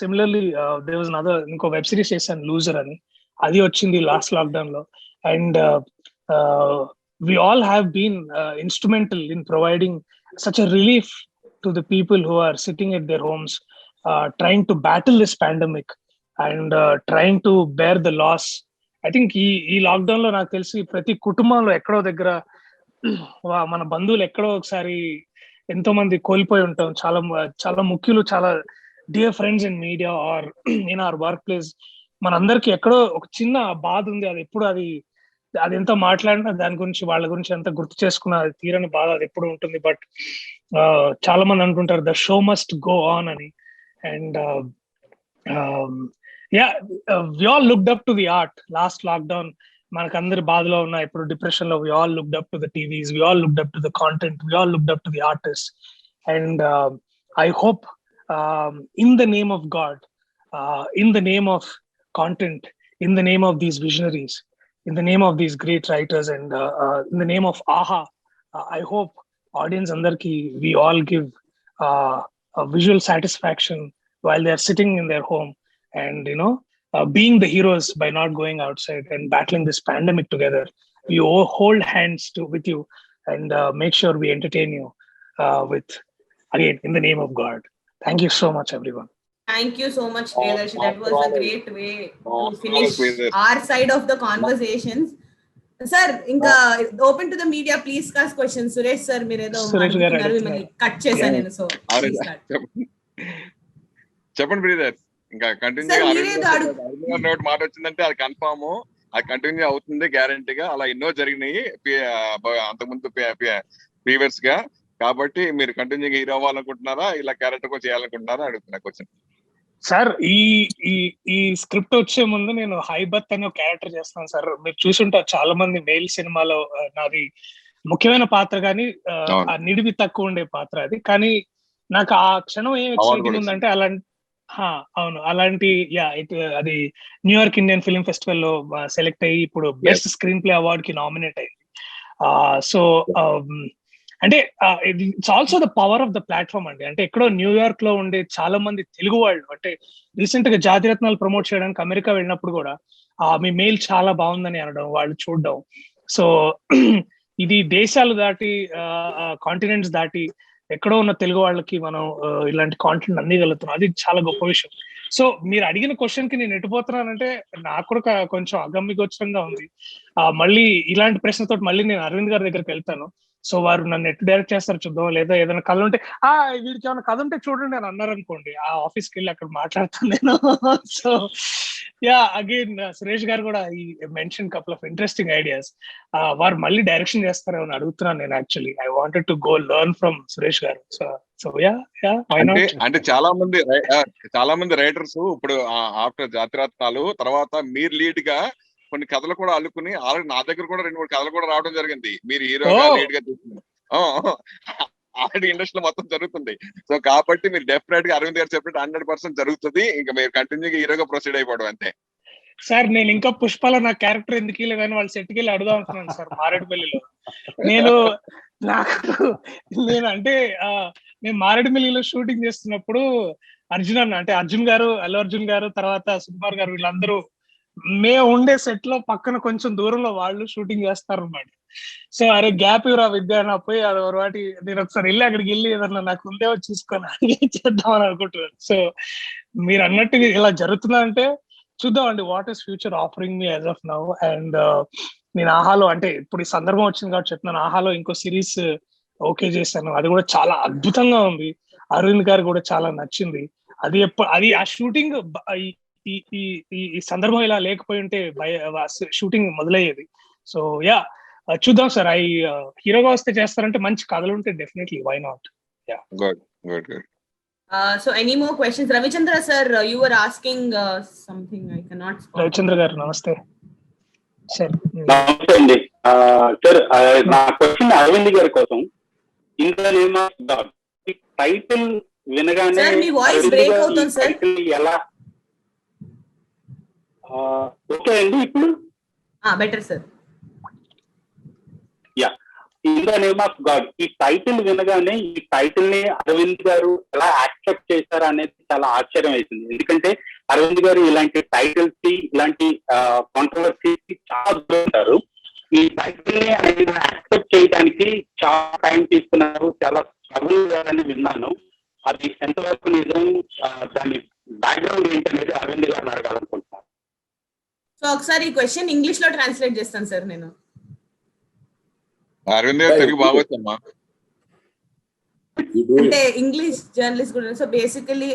similarly, there was another web series చేశాను loser అని, అది వచ్చింది last lockdown లో, and we all have been instrumental in providing such a relief to the people who are sitting at their homes, trying to battle this pandemic and trying to bear the loss. I think ఈ lockdown లో నాకు తెలిసి ప్రతి కుటుంబంలో ఎక్కడో దగ్గర మన బంధువులు ఎక్కడో ఒకసారి ఎంతో మంది కోల్పోయి ఉంటాం. చాలా చాలా ముఖ్యులు, చాలా dear friends in media or in our work place. మనందరికి ఎక్కడో ఒక చిన్న బాధ ఉంది, అది ఎప్పుడు అది ఎంత మాట్లాడినా దాని గురించి వాళ్ళ గురించి ఎంత గుర్తు చేసుకున్నా అది తీరని బాధ అది ఎప్పుడు ఉంటుంది. బట్ చాలా మంది అనుకుంటారు the show must go on అని. And we all looked up to the art last lockdown. మనకందరి బాధలో ఉన్న ఇప్పుడు డిప్రెషన్ లో, we all looked up to the TVs, we all looked up to the content, we all looked up to the artist. And I hope in the name of God, in the name of content, in the name of these visionaries, in the name of these great writers, and in the name of AHA, I hope audience andarki we all give a visual satisfaction while they are sitting in their home and being the heroes by not going outside and battling this pandemic together. We hold hands with you and make sure we entertain you with, again, in the name of God. Thank you so much, everyone. Thank you so much, Priya Darshi. That was a great way to finish our side of the conversations. Sir, inka open to the media, please ask questions. Suresh sir, mere edo cut chesanu nenu, so please start. చెప్పండి brother. ఇంకా continue note మాట వచ్చిందంటే అది confirm, అది continue అవుతుంది గ్యారంటీగా. అలా ఎన్నో జరిగినాయి అంతకుముందు ప్రీవియస్ గా. కాబట్టి మీరు కంటిన్యూగా హీరో అవ్వాలనుకుంటున్నారా, ఇలా క్యారెక్టర్ కూడా చేయాలనుకుంటున్నారా అడుగుతున్నా క్వశ్చన్. సార్, ఈ స్క్రిప్ట్ వచ్చే ముందు నేను హైబత్ అనే ఒక క్యారెక్టర్ చేస్తున్నాను సార్. మీరు చూసుంటారు చాలా మంది మేల్ సినిమాలో నాది ముఖ్యమైన పాత్ర, కానీ ఆ నిడివి తక్కువ ఉండే పాత్ర అది. కానీ నాకు ఆ క్షణం ఏం ఎక్సైటింగ్ ఉందంటే అవును, అలాంటి అది న్యూయార్క్ ఇండియన్ ఫిల్మ్ ఫెస్టివల్ లో సెలెక్ట్ అయ్యి ఇప్పుడు బెస్ట్ స్క్రీన్ ప్లే అవార్డ్ కి నామినేట్ అయింది. సో అంటే it's also the power of the platform అండి. అంటే ఎక్కడో న్యూయార్క్ లో ఉండే చాలా మంది తెలుగు వాళ్ళు, అంటే రీసెంట్ గా జాతిరత్నాలు ప్రమోట్ చేయడానికి అమెరికా వెళ్ళినప్పుడు కూడా మీ మెయిల్ చాలా బాగుందని అనడం, వాళ్ళు చూడడం. సో ఇది దేశాలు దాటి, కాంటినెంట్స్ దాటి ఎక్కడో ఉన్న తెలుగు వాళ్ళకి మనం ఇలాంటి కాంటెంట్ అందిగలుగుతున్నాం. అది చాలా గొప్ప విషయం. సో మీరు అడిగిన క్వశ్చన్ కి నేను ఎటుపోతున్నానంటే నాకు కూడా కొంచెం అగమ్యగోచరంగా ఉంది. మళ్ళీ ఇలాంటి ప్రశ్నతో మళ్ళీ నేను అరవింద్ గారి దగ్గరికి వెళ్తాను. సో వారు నన్ను ఎట్టు డైరెక్ట్ చేస్తారు చూద్దాం, లేదా ఏదైనా కథ ఉంటే వీడికి ఏమైనా కథ ఉంటే చూడండి అని అన్నారు అనుకోండి, ఆ ఆఫీస్కి వెళ్ళి అక్కడ మాట్లాడతాను నేను. సో అగైన్ సురేష్ గారు కూడా ఈ mention couple of interesting ideas. వారు మళ్ళీ డైరెక్షన్ చేస్తారేమో అని అడుగుతున్నాను నేను. Actually I wanted to go learn from Suresh గారు. సో అంటే చాలా మంది రైటర్స్ ఇప్పుడు ఆఫ్టర్ జాతిరత్నాలు తర్వాత మీరు లీడ్ గా కొన్ని కథలు కూడా అల్లుకుని ఆల్రెడీ నా దగ్గర కూడా 2-3 కథలు కూడా రావడం జరిగింది. మీరు హీరోగా లీడ్ గా తీసుకున్నారు, ఆల్రెడీ ఇండస్ట్రీలో మొత్తం జరుగుతుంది. సో కాబట్టి మీరు డెఫినెట్ గా అరవింద్ గారు చెప్పినట్టు 100% జరుగుతుంది. ఇంకా మీరు కంటిన్యూగా హీరోగా ప్రొసీడ్ అయిపోవడం అంతే. సార్, నేను ఇంకా పుష్పలో నా క్యారెక్టర్ ఎందుకు వెళ్ళి కానీ వాళ్ళు సెట్కి వెళ్ళి అడుగుదాం అనుకున్నాను సార్ మారేడుపల్లిలో. నేను అంటే మేము మారేడుపల్లిలో షూటింగ్ చేస్తున్నప్పుడు అర్జున్ గారు, అల్లు అర్జున్ గారు, తర్వాత సుకుమార్ గారు, వీళ్ళందరూ మేము ఉండే సెట్ లో పక్కన కొంచెం దూరంలో వాళ్ళు షూటింగ్ చేస్తారు అన్నమాట. సో అరే గ్యాప్ ఇవ్వరా విద్య నా పోయి వాటి నేను ఒకసారి వెళ్ళి అక్కడికి వెళ్ళి ఏదన్నా నాకు ఉందేమో చూసుకొని చేద్దామని అనుకుంటున్నాను. సో మీరు అన్నట్టు ఇలా జరుగుతుందంటే చూద్దామండి, what is future offering me as of now. And నేను ఆహాలో, అంటే ఇప్పుడు ఈ సందర్భం వచ్చింది కాబట్టి చెప్తున్నాను, ఆహాలో ఇంకో సిరీస్ ఓకే చేశాను. అది కూడా చాలా అద్భుతంగా ఉంది. అరవింద్ గారు కూడా చాలా నచ్చింది. అది ఆ షూటింగ్ ఈ సందర్భం ఇలా లేకపోయి ఉంటే షూటింగ్ మొదలయ్యేది. సో చూద్దాం సార్. హీరోగా వస్తే చేస్తారంటే మంచి కథలు ఉంటే definitely why not. Good. So any more questions? Ravichandra sir, you were asking something. I cannot spot. Ravichandra గారు నమస్తే సార్. నమస్తే అండి సార్. నా క్వశ్చన్ అరవింద్ గారి కోసం. In the name of God title వినగానే సార్ మీ వాయిస్ బ్రేక్ అవుతుంది సార్. ఎలా ఓకే అండి ఇప్పుడు? Better sir. Yeah, in the name of God ఈ టైటిల్ వినగానే ఈ టైటిల్ ని అరవింద్ గారు ఎలా యాక్సెప్ట్ చేశారు అనేది చాలా ఆశ్చర్యం వేసింది. ఎందుకంటే అరవింద్ గారు ఇలాంటి టైటిల్స్ కి ఇలాంటి కాంట్రవర్సీస్ కి చాలా దూరంటారు. ఈ టైటిల్ ని ఆయన యాక్సెప్ట్ చేయడానికి చాలా టైం తీసుకున్నారు, చాలా స్ట్రగుల్ అని విన్నాను. అది ఎంతవరకు నిజం, దాని బ్యాక్గ్రౌండ్ ఏంటనేది అరవింద్ గారిని అడగాలనుకుంటున్నాను. సో ఒకసారి ఈ క్వశ్చన్ ఇంగ్లీష్ లో ట్రాన్స్లేట్ చేస్తాను సార్ నేను. అరవింద్ గారు తెలుగు బాగొచ్చమ్మా. అంటే ఇంగ్లీష్ జర్నలిస్ట్ కూడా. So basically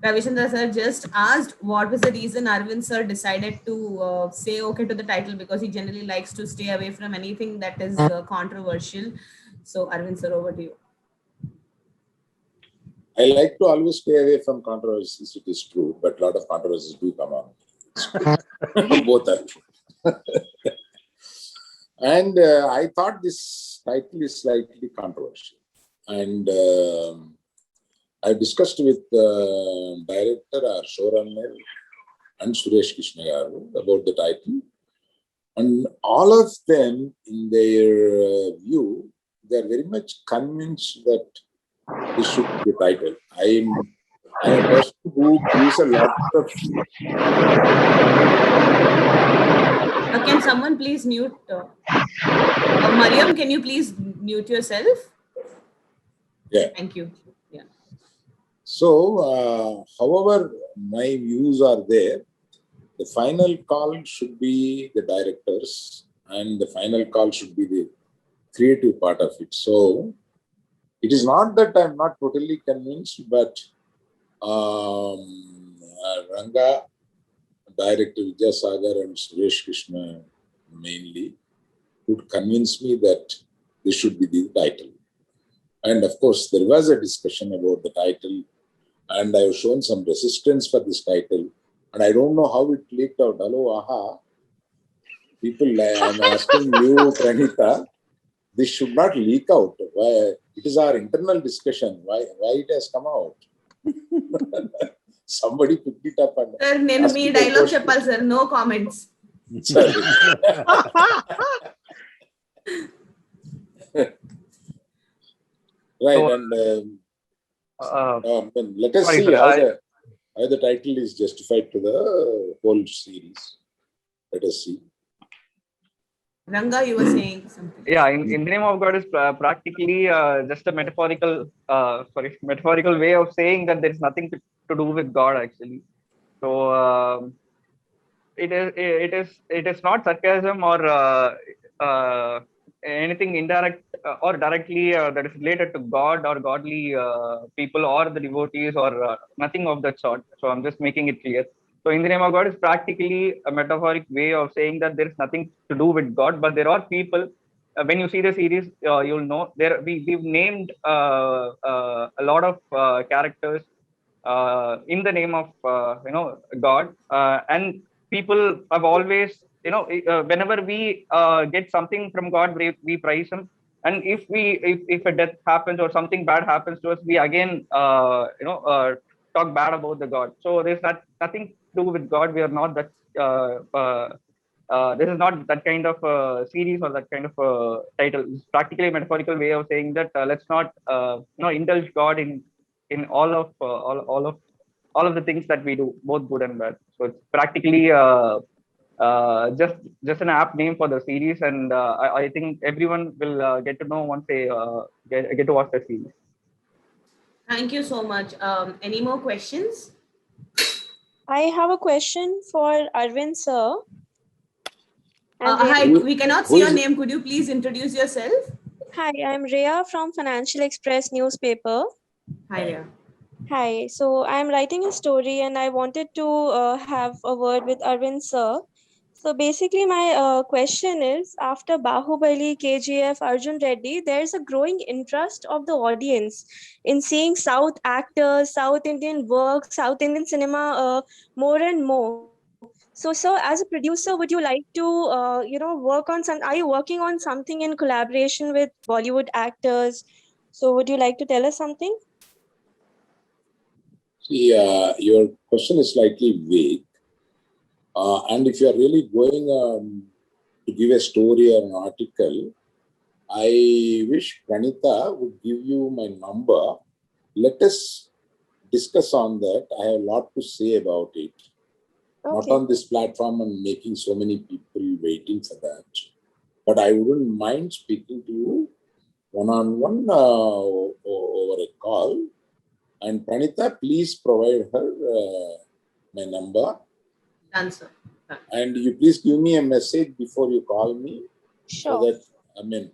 Ravichandra sir just asked what was the reason Arvind sir decided to say okay to the title, because he generally likes to stay away from anything that is controversial. So Arvind sir, over to you. I like to always stay away from controversies, it is true, but a lot of controversies do come on. Both are true. And I thought this title is slightly controversial. And I discussed with director or showrunner and Suresh Krishna garu about the title. And all of them, in their view, they are very much convinced that this should be the title. I am a person who gives a lot of... Can someone please mute? Mariam, can you please mute yourself? Yeah. Thank you. So, however my views are there, the final call should be the directors and the final call should be the creative part of it. So, it is not that I'm not totally convinced, but Ranga, director Vijayasagar and Suresh Krishna mainly could convince me that this should be the title. And of course, there was a discussion about the title, and I have shown some resistance for this title, and I don't know how it leaked out. Hello, aha. People, I'm asking you, Pranita, this should not leak out. Why? It is our internal discussion. Why it has come out? Somebody picked it up and... Sir, nenu mee dialogue cheppali sir. No comments. Sorry. Right, and let us see how the title is justified to the whole series. Let us see. Ranga, you were saying something. Yeah, in the name of God is practically just a metaphorical way of saying that there is nothing to do with God actually. So it is not sarcasm or anything indirect or directly that is related to God or godly people or the devotees or nothing of that sort. So I'm just making it clear. So in the name of God is practically a metaphoric way of saying that there is nothing to do with God, but there are people. When you see the series, you'll know we've named a lot of characters in the name of God, and people have always whenever we get something from God, we praise Him, and if a death happens or something bad happens to us, we again talk bad about the God. So there's nothing to do with God. We are not that. This is not that kind of series or that kind of title. It's practically a metaphorical way of saying that let's not indulge God in all of the things that we do, both good and bad. So it's practically just an apt name for the series, and I think everyone will get to know once they get to watch the series. Thank you so much. Any more questions? I have a question for Arvind sir. Hi, we cannot see your name. Could you please introduce yourself? Hi, I'm Rhea from Financial Express newspaper. Hi, Rhea. Hi, so I'm writing a story and I wanted to have a word with Arvind sir. So basically, my question is, after Bahubali, KGF, Arjun Reddy, there is a growing interest of the audience in seeing South actors, South Indian work, South Indian cinema more and more. So, as a producer, would you like to, work on some? Are you working on something in collaboration with Bollywood actors? So, would you like to tell us something? See, your question is slightly vague. And if you are really going to give a story or an article, I wish Pranita would give you my number. Let us discuss on that. I have a lot to say about it. Okay. Not on this platform and making so many people waiting for that. But I wouldn't mind speaking to you one-on-one over a call. And Pranita, please provide her my number. Done, sir. Done. And you please give me a message before you call me. Sure. So that,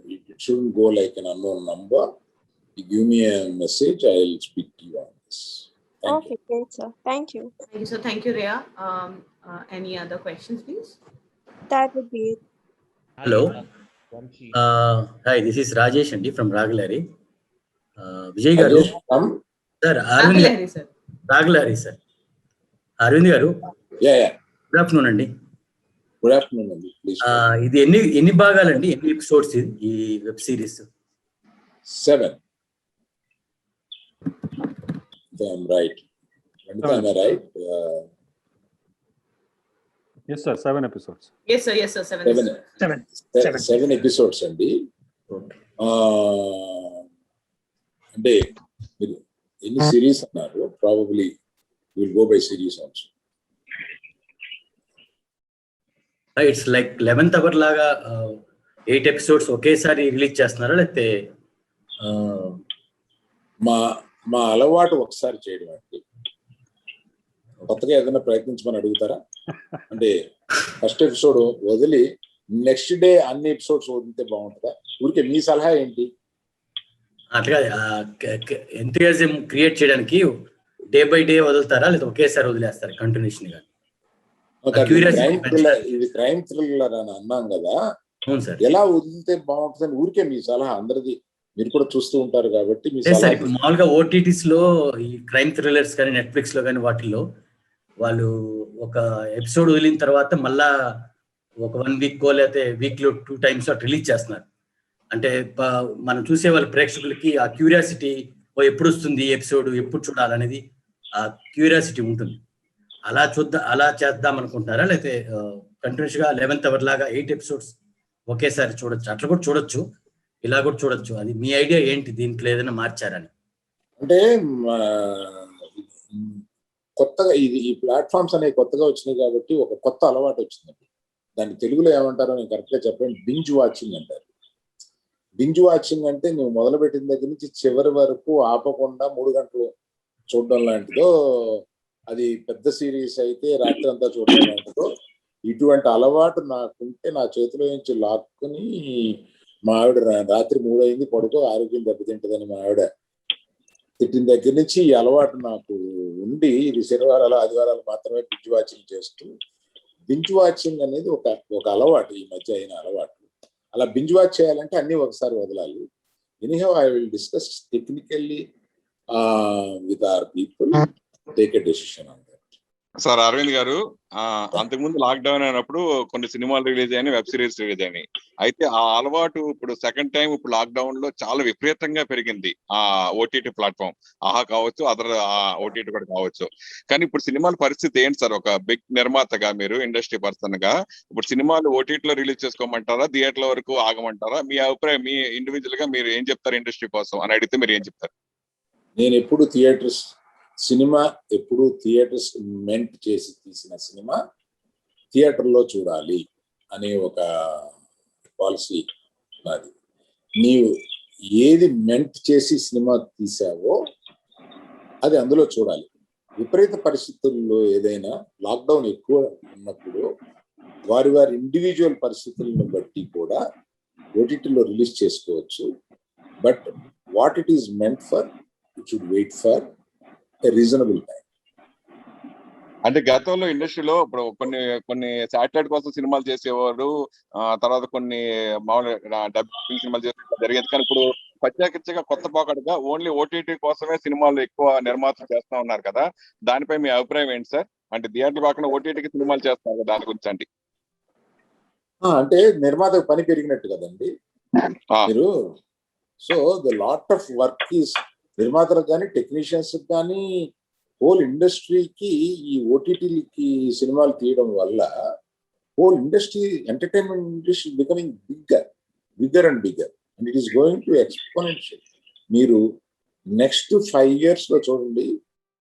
it shouldn't go like an unknown number. You give me a message, I'll speak to you on this. Thank you. Okay, great, sir. Thank you. Thank you, sir. Thank you, Rhea. Any other questions, please? That would be it. Hello. Hi, this is Rajesh Andi from Ragalari. Vijay garu. Sir, Ragalari, sir. Ragalari, sir. Arvind garu. Yeah. Good afternoon, Andi. Good afternoon, Andi. Please. ఇది ఎన్ని భాగాలండి, ఎన్ని episodes ఈ web series? 7. I'm right. Am I right? Yes, sir. 7 episodes. Yes, sir. Yes, sir. 7 episodes, Andi. Okay. అంటే మీరు ఎన్ని series అన్నారు? Probably we'll go by series also. It's like 11th hour లాగా 8 episodes ఒకేసారి రిలీజ్ చేస్తున్నారా, లేకపోతే మా అలవాటు ఒకసారి చేయడం అండి. కొత్తగా ఏదైనా ప్రయత్నించమని అడుగుతారా? అంటే ఫస్ట్ ఎపిసోడ్ వదిలి నెక్స్ట్ డే అన్ని ఎపిసోడ్స్ వదిలితే బాగుంటుందా? ఊరికే మీ సలహా ఏంటి? అట్లా ఎంతూజియాజం క్రియేట్ చేయడానికి డే బై డే వదులుతారా, లేదా ఒకేసారి వదిలేస్తారా కంటిన్యూషన్ గా? ఇది క్రైమ్ థ్రిల్లర్ అని అన్నాం కదా, అవును సార్. ఎలా వదిలితే బాగుంటుందని ఊరికే మీ సలహా. అందరిది మీరు కూడా చూస్తూ ఉంటారు కాబట్టి మీ సార్, ఇప్పుడు మామూలుగా ఓటీటీస్ లో ఈ క్రైమ్ థ్రిల్లర్స్ కానీ నెట్ఫ్లిక్స్ లో కానీ వాటిల్లో వాళ్ళు ఒక ఎపిసోడ్ వదిలిన తర్వాత మళ్ళా ఒక 1 week లేకపోతే వీక్లో 2 times రిలీజ్ చేస్తున్నారు. అంటే మనం చూసే వాళ్ళ ప్రేక్షకులకి ఆ క్యూరియాసిటీ, ఎప్పుడు వస్తుంది ఎపిసోడ్, ఎప్పుడు చూడాలనేది ఆ క్యూరియాసిటీ ఉంటుంది. అలా చేద్దాం అనుకుంటున్నారా, లేకపోతే కంటిన్యూస్ గా 11th hour లాగా 8 episodes ఒకేసారి చూడొచ్చు? అట్లా కూడా చూడొచ్చు, ఇలా కూడా చూడొచ్చు. అది మీ ఐడియా ఏంటి? దీంట్లో ఏదైనా మార్చారని? అంటే కొత్తగా ఈ ప్లాట్ఫామ్స్ అనేవి కొత్తగా వచ్చినాయి కాబట్టి ఒక కొత్త అలవాటు వచ్చిందండి. దాన్ని తెలుగులో ఏమంటారో నేను కరెక్ట్గా చెప్పండి. బింజ్ వాచింగ్ అంటారు. బింజ్ వాచింగ్ అంటే నువ్వు మొదలుపెట్టిన దగ్గర నుంచి చివరి వరకు ఆపకుండా 3 గంటలు చూడడం లాంటిదో, అది పెద్ద సిరీస్ అయితే రాత్రి అంతా చూడడం లాంటిదో, ఇటువంటి అలవాటు నాకుంటే నా చేతిలో నుంచి లాక్కుని మా ఆవిడ రాత్రి 3 అయింది పడుకో, ఆరోగ్యం దెబ్బతింటుందని మా ఆవిడ తిట్టిన దగ్గర నుంచి ఈ అలవాటు నాకు ఉండి, ఇది శనివారాలు ఆదివారాలు మాత్రమే బింజ్ వాచింగ్ చేస్తూ, బింజ్ వాచింగ్ అనేది ఒక అలవాటు, ఈ మధ్య అయిన అలవాటు. అలా బింజ్ వాచ్ చేయాలంటే అన్ని ఒకసారి వదలాలి. Anyhow I will discuss technically with our people, take a decision on that. Sir Arvind garu, అంతకుముందు లాక్డౌన్ అయినప్పుడు కొన్ని సినిమాలు రిలీజ్ అయినాయి, వెబ్ సిరీస్ రిలీజ్ అయినాయి. అయితే ఆ అలవాటు ఇప్పుడు సెకండ్ టైం ఇప్పుడు లాక్డౌన్ లో చాలా విపరీతంగా పెరిగింది. ఆ ఓటీటీ ప్లాట్ఫామ్ ఆహా కావచ్చు, అదర్ ఓటీటీ కూడా కావచ్చు. కానీ ఇప్పుడు సినిమాల పరిస్థితి ఏంటి సార్? ఒక బిగ్ నిర్మాతగా, మీరు ఇండస్ట్రీ పర్సన్ గా, ఇప్పుడు సినిమాలు ఓటీటీలో రిలీజ్ చేసుకోమంటారా, థియేటర్ల వరకు ఆగమంటారా? మీ అభిప్రాయం, మీ ఇండివిజువల్ గా మీరు ఏం చెప్తారు ఇండస్ట్రీ కోసం అని అడిగితే మీరు ఏం చెప్తారు? నేను ఎప్పుడు థియేటర్స్ మెంట్ చేసి తీసిన సినిమా థియేటర్లో చూడాలి అనే ఒక పాలసీ నాది. నీవు ఏది మెంట్ చేసి సినిమా తీసావో అది అందులో చూడాలి. విపరీత పరిస్థితుల్లో ఏదైనా లాక్డౌన్ ఎక్కువ ఉన్నప్పుడు వారి ఇండివిజువల్ పరిస్థితులను బట్టి కూడా ఓటీటీలో రిలీజ్ చేసుకోవచ్చు. But what it is meant for, it should wait for a reasonable time. అంటే గతంలో ఇండస్ట్రీలో ఇప్పుడు కొన్ని శాటిలైట్ కోసం సినిమాలు చేసేవారు, తర్వాత కొన్ని మామూలుగా డబ్బింగ్ సినిమాలు చేసే జరిగేది. కానీ ఇప్పుడు ప్రత్యేకించగా కొత్త పోకడగా ఓన్లీ ఓటీటీ కోసమే సినిమాలు ఎక్కువ నిర్మాతలు చేస్తా ఉన్నారు కదా, దానిపై మీ అభిప్రాయం ఏంటి సార్? అంటే థియేటర్ కాకుండా ఓటీటీకి సినిమాలు చేస్తున్నారు కదా, దాని గురించి అంటే. అంటే నిర్మాత పని పెరిగినట్టు కదండి మీరు. So the lot of work is నిర్మాతలకు కానీ టెక్నీషియన్స్ కానీ హోల్ ఇండస్ట్రీకి ఈ ఓటీటీకి సినిమాలు తీయడం వల్ల whole industry, entertainment industry becoming bigger and bigger and it is going to exponential. మీరు నెక్స్ట్ 5 years లో చూడండి,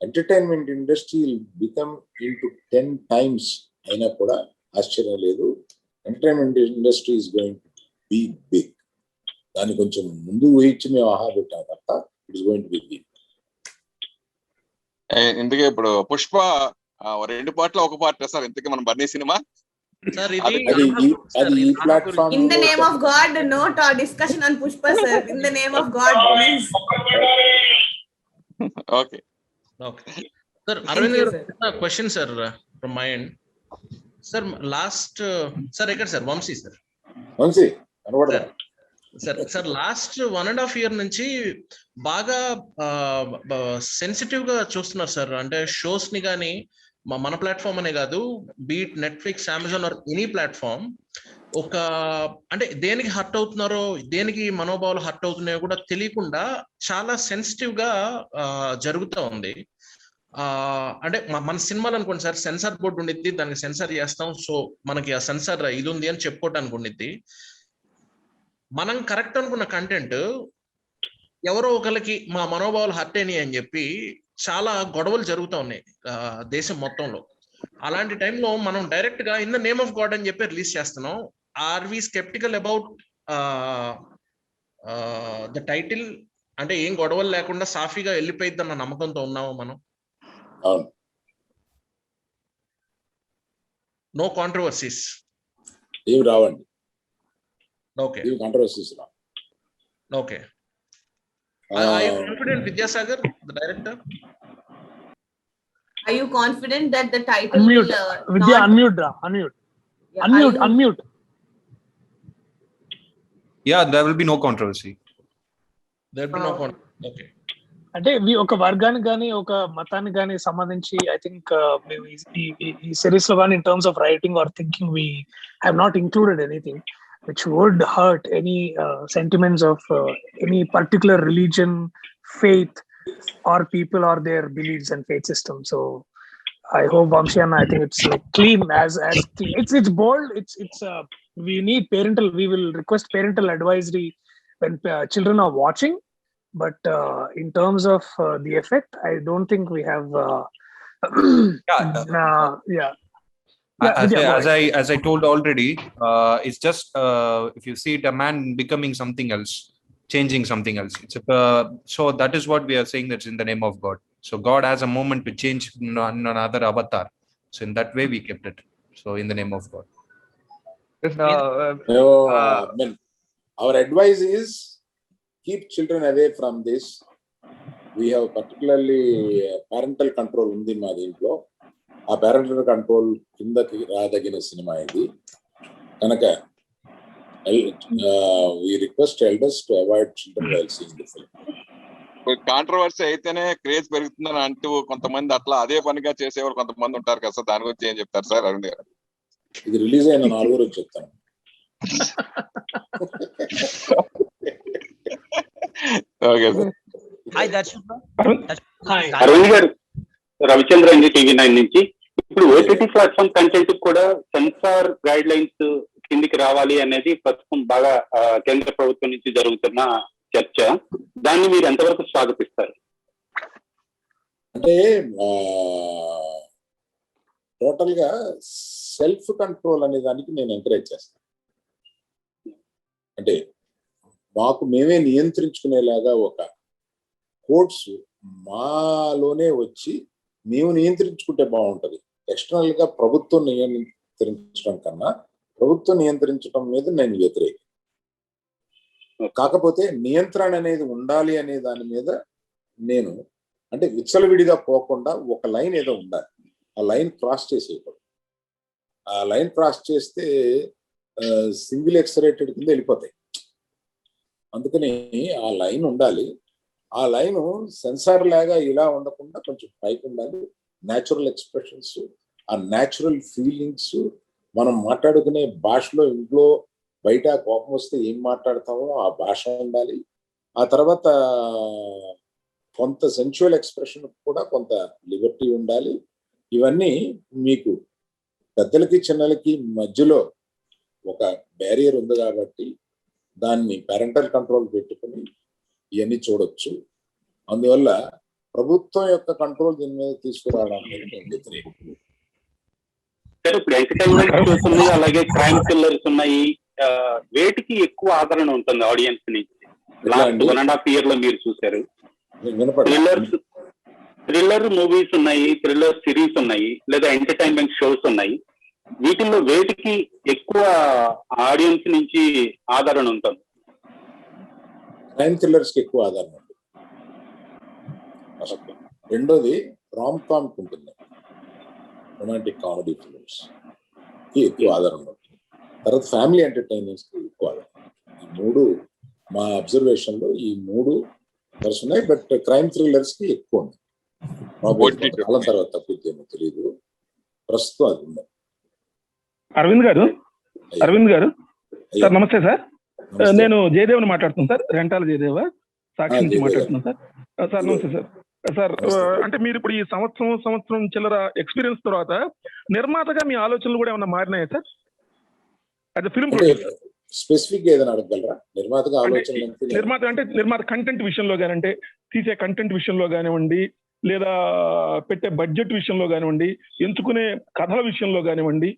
entertainment industry become into 10 times అయినా కూడా ఆశ్చర్యం లేదు. Entertainment industry is going to be big. దాన్ని కొంచెం ముందు ఊహించి మేము ఆహా పెట్టాం తప్ప it is going to be big. ఇందుకే ఇప్పుడు పుష్ప 2 పార్ట్ల 1 పార్ట్ సార్ ఇంతకీ మన Bunny cinema. In the name of God, no discussion on Pushpa, sir. In the name of God, please. Okay. Sir, Aravind, question, sir, from my end. Sir, last, sir, sir, Vamsi, sir. Vamsi, sir, last 1.5 year నుంచి బాగా sensitive గా చూస్తున్నారు sir. అంటే shows ని కానీ మన platform అనే కాదు, beat Netflix, Amazon or any platform, ఒక అంటే దేనికి హర్ట్ అవుతున్నారో, దేనికి మనోభావాలు హర్ట్ అవుతున్నాయో కూడా తెలియకుండా చాలా సెన్సిటివ్ గా జరుగుతూ ఉంది. అంటే మన సినిమాలు అనుకోండి సార్, సెన్సార్ బోర్డు ఉండిద్ది, దానికి సెన్సార్ చేస్తాం, సో మనకి ఆ సెన్సార్ ఇది ఉంది అని చెప్పుకోవటానికి ఉండిద్ది. మనం కరెక్ట్ అనుకున్న కంటెంట్ ఎవరో ఒకరికి మా మనోభావాలు హర్ట్ అయినాయి అని చెప్పి చాలా గొడవలు జరుగుతూ ఉన్నాయి దేశం మొత్తంలో. అలాంటి టైంలో మనం డైరెక్ట్ గా in the name of God అని చెప్పి రిలీజ్ చేస్తున్నాం. Are we sceptical about the title? అంటే ఏం గొడవలు లేకుండా సాఫీగా వెళ్ళిపోయిద్ది అన్న నమ్మకంతో ఉన్నాము మనం. నో కాంట్రవర్సీస్ ఏం రావండి. ఓకే, కాంట్రవర్సీస్ రా. Okay. Are you confident, Vidyasagar, the director? Are you confident that the title Unmute. will Vidya, not... unmute. Yeah, unmute. Yeah, there will be no controversy. There will be no controversy. Okay. అంటే ఒక వర్గానికి కానీ ఒక మతానికి కానీ సంబంధించి I think మేము ఈ సిరీస్ లో కానీ in terms of writing or thinking we have not included anything which would hurt any sentiments of any particular religion, faith, or people or their beliefs and faith system. So I hope Vamshiana, I think it's like clean as clean. It's bold. It's we need parental. We will request parental advisory when children are watching. But in terms of the effect, I don't think we have. Yeah. As I told already, it's just if you see it, a man becoming something else, changing something else. It's so that is what we are saying, that's in the name of God. So God has a moment to change another avatar. So in that way we kept it. So in the name of God. Our advice is keep children away from this. We have particularly parental control undi ma dintlo. ఆ parental control కిందకి రాదగిన cinema ఇది కనుక we request elders to avoid children while seeing the film. Controversy అయితేనే craze పెరుగుతుందని అంటూ కొంతమంది అట్లా అదే పనిగా చేసేవారు కొంతమంది ఉంటారు కదా సార్, దాని గురించి ఏం చెప్తారు సార్ అరవింద్ గారు? ఇది రిలీజ్ అయిన 4 రోజులు చెప్తాను. Okay sir. Hi Darshan. Arvind garu, Ravichandra TV9 నుంచి. ఇప్పుడు ఓటీటీ ప్లాట్ఫామ్ కంటెంట్ కూడా సెన్సార్ గైడ్ లైన్స్ కిందికి రావాలి అనేది ప్రస్తుతం బాగా కేంద్ర ప్రభుత్వం నుంచి జరుగుతున్న చర్చ. దాన్ని మీరు ఎంతవరకు స్వాగతిస్తారు? అంటే టోటల్ గా సెల్ఫ్ కంట్రోల్ అనే దానికి నేను ఎంకరేజ్ చేస్తాను. అంటే మాకు మేమే నియంత్రించుకునేలాగా ఒక కోడ్స్ మాలోనే వచ్చి మేము నియంత్రించుకుంటే బాగుంటది. ఎక్స్టర్నల్ గా ప్రభుత్వం నియంత్రించడం కన్నా ప్రభుత్వం నియంత్రించడం మీద నేను వ్యతిరేకం. కాకపోతే నియంత్రణ అనేది ఉండాలి అనే దాని మీద నేను అంటే విచ్చలవిడిగా పోకుండా ఒక లైన్ ఏదో ఉండాలి. ఆ లైన్ క్రాస్ చేసేయకూడదు. ఆ లైన్ క్రాస్ చేస్తే సింగిల్ ఎక్సరేటెడ్ కింద వెళ్ళిపోతాయి. అందుకని ఆ లైన్ ఉండాలి. ఆ లైన్ సెన్సార్ లాగా ఇలా ఉండకుండా కొంచెం పైకి ఉండాలి. న్యాచురల్ ఎక్స్ప్రెషన్స్, ఆ న్యాచురల్ ఫీలింగ్స్, మనం మాట్లాడుకునే భాషలో ఇంట్లో బయట కోపం వస్తే ఏం మాట్లాడతామో ఆ భాష ఉండాలి. ఆ తర్వాత కొంత సెన్చువల్ ఎక్స్ప్రెషన్ కూడా కొంత లిబర్టీ ఉండాలి. ఇవన్నీ మీకు పెద్దలకి చిన్నలకి మధ్యలో ఒక బ్యారియర్ ఉంది కాబట్టి దాన్ని పేరెంటల్ కంట్రోల్ పెట్టుకుని ఇవన్నీ చూడొచ్చు. అందువల్ల ప్రభుత్వం యొక్క కంట్రోల్ దీని మీద తీసుకురావడం అనేది సరే, ఇప్పుడు ఎంటర్టైన్మెంట్ షోస్ ఉన్నాయి, అలాగే క్రైమ్ థ్రిల్లర్స్ ఉన్నాయి. వేటికి ఎక్కువ ఆదరణ ఉంటుంది ఆడియన్స్ నుంచి? లాస్ట్ 1.5 year లో మీరు చూసారు. థ్రిల్లర్ మూవీస్ ఉన్నాయి, థ్రిల్లర్ సిరీస్ ఉన్నాయి, లేదా ఎంటర్టైన్మెంట్ షోస్ ఉన్నాయి. వీటిల్లో వేటికి ఎక్కువ ఆడియన్స్ నుంచి ఆదరణ ఉంటుంది? క్రైమ్ థ్రిల్లర్స్ కి ఎక్కువ ఆదరణ ఉంది. రెండోది రామ్ కామ్ ఉంటుంది, రొమాంటిక్ కామెడీ ఫిల్మ్స్ కి ఎక్కువ ఆదరణ ఉంటుంది. తర్వాత ఫ్యామిలీ ఎంటర్టైనర్స్ కి ఎక్కువ ఆదరణ. ఈ మూడు మా అబ్జర్వేషన్ లో ఈ మూడు ఉన్నాయి. బట్ క్రైమ్ థ్రిల్లర్స్ కి ఎక్కువ ఉంది. కాలం తర్వాత తప్పిద్దేమో తెలియదు, ప్రస్తుతం అది ఉంది. అరవింద్ గారు సార్, నమస్తే సార్. నేను జయదేవ్ని మాట్లాడుతున్నాను సార్, రెంటాల జయదేవ, సాక్షి నుంచి మాట్లాడుతున్నాను సార్. సార్ నమస్తే సార్. సార్ అంటే మీరు ఇప్పుడు ఈ సంవత్సరం చిల్లర ఎక్స్పీరియన్స్ తర్వాత నిర్మాతగా మీ ఆలోచనలు కూడా ఏమైనా మారినాయా సార్? అది ఫిల్మ్ స్పెసిఫిక్ ఏదైనా అడగలరా? నిర్మాతగా ఆలోచనలు నిర్మాత కంటెంట్ విషయంలో కానివ్వండి, తీసే కంటెంట్ విషయంలో కానివ్వండి, లేదా పెట్టే బడ్జెట్ విషయంలో కానివ్వండి, ఎంచుకునే కథల విషయంలో కానివ్వండి,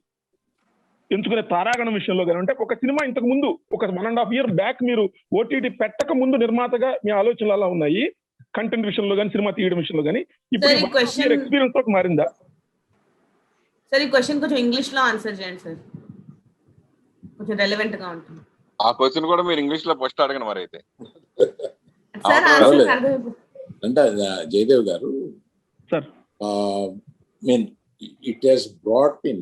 ఎంచుకునే తారాగణం విషయంలో కానివ్వండి. ఒక సినిమా ఇంతకు ముందు ఒక 1.5 year బ్యాక్ మీరు ఓటీటీ పెట్టక ముందు నిర్మాతగా మీ ఆలోచనలు అలా ఉన్నాయి, కంటెంట్ విషయంలో కానీ, సినిమా తీయడం విషయంలో కానీ. ఇప్పుడు ఎక్స్పీరియన్స్ తోటి మారిందా సార్? ఈ క్వశ్చన్ కొంచెం ఇంగ్లీష్ లో ఆన్సర్ చేయండి సార్, కొంచెం రెలెవెంట్ గా ఉంటుంది. ఆ క్వశ్చన్ కూడా మీరు ఇంగ్లీష్ లో ఫస్ట్ అడగండి మరి అయితే. అంటే జయదేవ్ గారు sir, it has brought in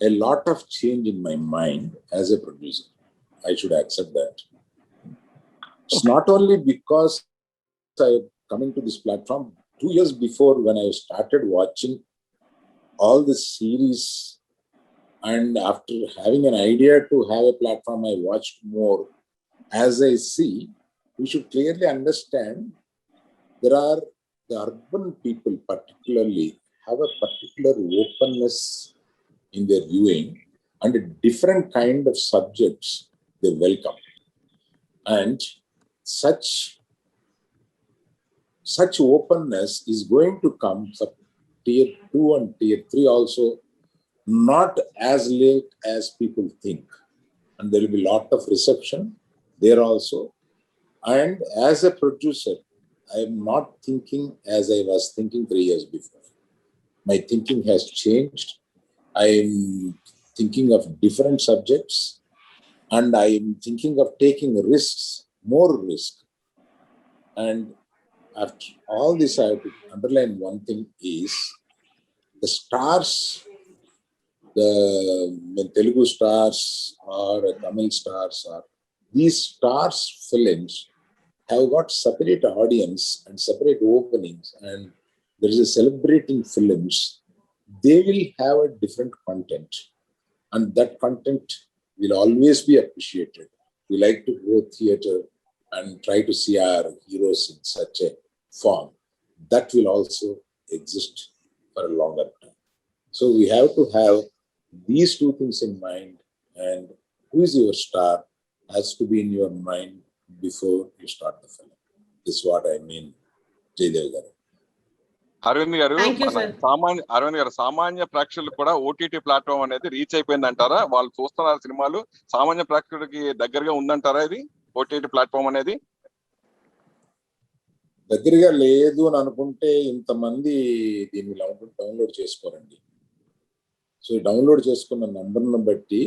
a lot of change in my mind as a producer. I should accept that. It's not only because I am coming to this platform. 2 years before, when I started watching all the series, and after having an idea to have a platform, I watched more. As I see, we should clearly understand there are the urban people particularly have a particular openness in their viewing and a different kind of subjects they welcome. And such openness is going to come for tier 2 and tier 3 also, not as late as people think. And there will be a lot of reception there also. And as a producer, I am not thinking as I was thinking 3 years before. My thinking has changed. I am thinking of different subjects, and I am thinking of taking risks, more risk. And after all this, I have to underline one thing is the stars, the Telugu stars or Tamil stars, or these stars films have got separate audience and separate openings, and there is a celebrating films. They will have a different content, and that content will always be appreciated. We like to go theater and try to see our heroes in such a form. That will also exist for a longer time. So we have to have these two things in mind, and who is your star has to be in your mind before you start the film. This is what I mean, Jaydev garu. Arvind garu, సామాన్య ప్రేక్షకులు కూడా OTT platform అనేది reach అయిపోయింది అంటారా? వాళ్ళు చూస్తున్నారు సినిమాలు, సామాన్య ప్రేక్షకుడికి దగ్గరగా ఉందంటారా ఇది ఓటీటీ ప్లాట్ఫామ్ అనేది? దగ్గరగా లేదు అని అనుకుంటే ఇంతమంది దీన్ని డౌన్లోడ్ చేసుకోరండి. సో డౌన్లోడ్ చేసుకున్న నంబర్ను బట్టి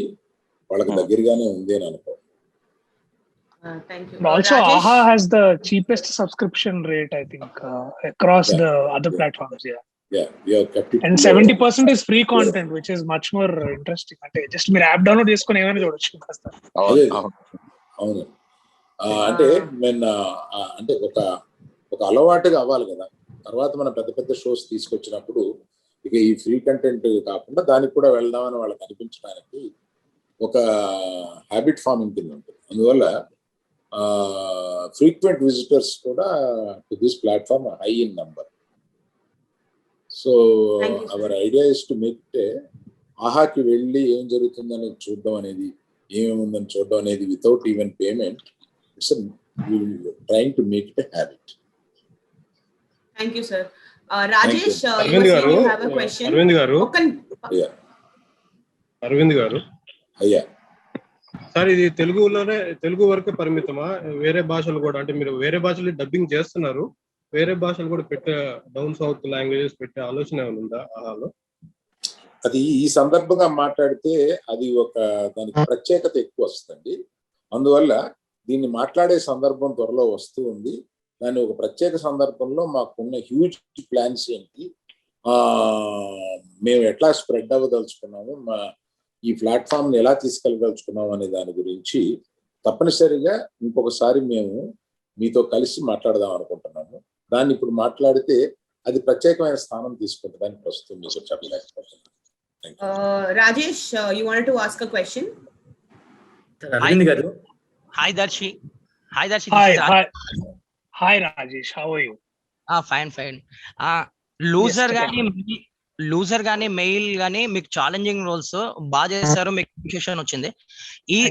వాళ్ళకి దగ్గరగానే ఉంది అని అనుకో. Thank you. Also, AHA has the cheapest subscription rate, I think, across the other platforms. Yeah, we have kept it. And 70% is free content, which is much more interesting. అంటే just మీరు యాప్ డౌన్లోడ్ చేసుకొని ఏమైనా చూడొచ్చు కాస్త. అవును. అంటే నేను అంటే ఒక అలవాటుగా అవ్వాలి కదా. తర్వాత మనం పెద్ద పెద్ద షోస్ తీసుకొచ్చినప్పుడు ఇక ఈ ఫ్రీ కంటెంట్ కాకుండా దానికి కూడా వెళ్దామని వాళ్ళకి అనిపించడానికి ఒక హ్యాబిట్ ఫార్మింగ్ కింద ఉంటుంది. అందువల్ల ఫ్రీక్వెంట్ విజిటర్స్ కూడా to this platform high in number. So our idea is to make ఆహాకి వెళ్ళి ఏం జరుగుతుందని చూడడం అనేది, ఏమేముందని చూడడం అనేది without even payment. It's trying to make it a habit. Thank you sir. Rajesh, Arvind garu అయ్యా సార్, ఇది తెలుగు వరకే పరిమితమా? వేరే భాషలు కూడా, అంటే మీరు వేరే భాషలు డబ్బింగ్ చేస్తున్నారు, వేరే భాషలు కూడా పెట్టే డౌన్ సౌత్ లాంగ్వేజెస్ పెట్టే ఆలోచన ఏమైనా ఉందా? అది ఈ సందర్భంగా మాట్లాడితే అది దానికి ప్రత్యేకత ఎక్కువ వస్తుంది. అందువల్ల దీన్ని మాట్లాడే సందర్భం త్వరలో వస్తూ ఉంది. దాన్ని ఒక ప్రత్యేక సందర్భంలో మాకున్న హ్యూజ్ ప్లాన్స్ ఏంటి, మేము ఎట్లా స్ప్రెడ్ అవ్వదలుచుకున్నాము, ఈ ప్లాట్ఫామ్ని ఎలా తీసుకెళ్ళదలుచుకున్నాము అనే దాని గురించి తప్పనిసరిగా ఇంకొకసారి మేము మీతో కలిసి మాట్లాడదాం అనుకుంటున్నాము. దాన్ని ఇప్పుడు మాట్లాడితే అది ప్రత్యేకమైన స్థానం తీసుకుంటుందని ప్రస్తుతం మీకు చెప్పలేకపోతున్నాను. Rajesh, you wanted to ask a question? Arvind గారు. Hi Darshi. Hi Rajesh, how are you? Fine. Loser గానీ మెయిల్ గానీ మీకు ఛాలెంజింగ్ రోల్స్ బాగా చేశారు, మీకు అప్రిషియేషన్ వచ్చింది.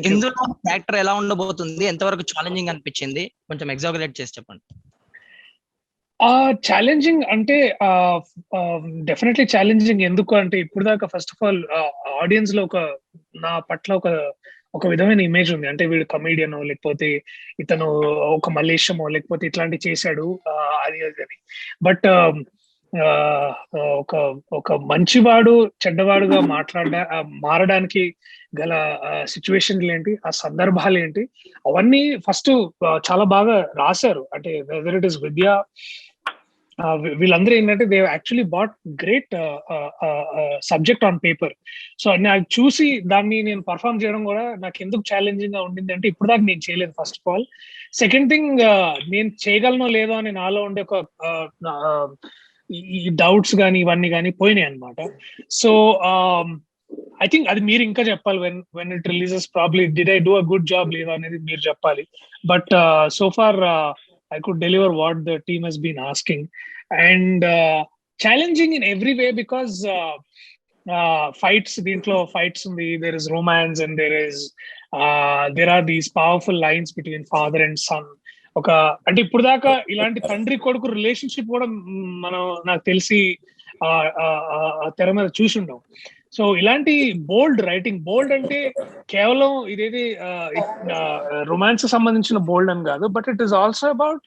ఇందులో క్యారెక్టర్ ఎలా ఉండబోతుంది, ఎంతవరకు ఛాలెంజింగ్ అనిపించింది, కొంచెం ఎగ్జాగరేట్ చేసి చెప్పండి. ఛాలెంజింగ్ అంటే డెఫినెట్లీ ఛాలెంజింగ్. ఎందుకు అంటే ఇప్పుడు దాకా ఫస్ట్ ఆఫ్ ఆల్ ఆడియన్స్ లో నా పట్ల ఒక విధమైన ఇమేజ్ ఉంది. అంటే వీడు కమీడియన్, లేకపోతే ఇతను ఒక మలేషియమో, లేకపోతే ఇట్లాంటి చేశాడు అది అని. బట్ ఒక మంచివాడు చెడ్డవాడుగా మారడానికి గల సిచ్యువేషన్లు ఏంటి, ఆ సందర్భాలు ఏంటి, అవన్నీ ఫస్ట్ చాలా బాగా రాశారు. అంటే వెదర్ ఇట్ ఇస్ విద్య, వీళ్ళందరూ ఏంటంటే they actually bought great subject on paper. So నాకు చూసి దాన్ని నేను పర్ఫామ్ చేయడం కూడా నాకు ఎందుకు ఛాలెంజింగ్ గా ఉండింది అంటే ఇప్పుడు దాకా నేను చేయలేదు first of all. Second thing, నేను చేయగలనో లేదో అని నాలో ఉండే ఒక ఈ డౌట్స్ కానీ ఇవన్నీ కానీ పోయినాయి అనమాట. సో ఐ థింక్ అది మీరు ఇంకా చెప్పాలి. When it releases probably did I do a good job లేదా అనేది మీరు చెప్పాలి. But so far I could deliver what the team has been asking, and challenging in every way because fights undi, there is romance, and there are these powerful lines between father and son. అంటే ఇప్పుడు దాకా ఇలాంటి తండ్రి కొడుకు relationship కూడా మనం నాకు తెలిసి తెర మీద చూసి ఉండం. సో ఇలాంటి బోల్డ్ రైటింగ్, బోల్డ్ అంటే కేవలం ఇదేది రొమాన్స్ సంబంధించిన బోల్డ్ అని కాదు, but it is also about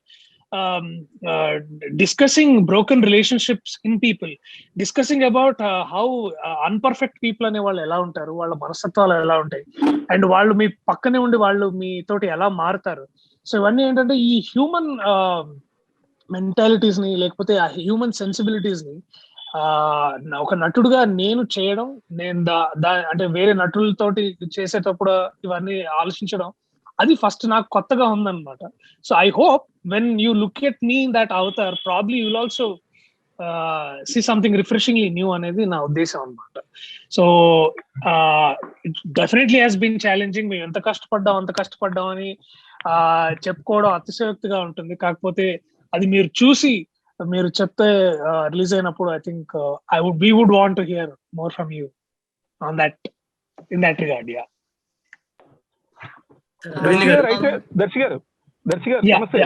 discussing broken relationships in people, discussing about how unperfect people అనే వాళ్ళు ఎలా ఉంటారు, వాళ్ళ మనస్తత్వాలు ఎలా ఉంటాయి, అండ్ వాళ్ళు మీ పక్కనే ఉండి వాళ్ళు మీతోటి ఎలా మారుతారు. సో ఇవన్నీ ఏంటంటే ఈ హ్యూమన్ మెంటాలిటీస్ ని, లేకపోతే ఆ హ్యూమన్ సెన్సిబిలిటీస్ ని ఒక నటుడుగా నేను చేయడం, నేను అంటే వేరే నటులతోటి చేసేటప్పుడు ఇవన్నీ ఆలోచించడం, అది ఫస్ట్ నాకు కొత్తగా ఉందన్నమాట. So I hope when you look at me in that avatar, probably you will also see something refreshingly new అనేది నా ఉద్దేశం అనమాట. So it definitely has been challenging. మేము ఎంత కష్టపడ్డాం అని చెప్పుకోవడం అతిశయోక్తిగా ఉంటుంది. కాకపోతే అది మీరు చూసి మీరు చెప్తే రిలీజ్ అయినప్పుడు I think we would want to hear more from you on that, in that regard. Yeah. అయితే దర్శి గారు నమస్తే,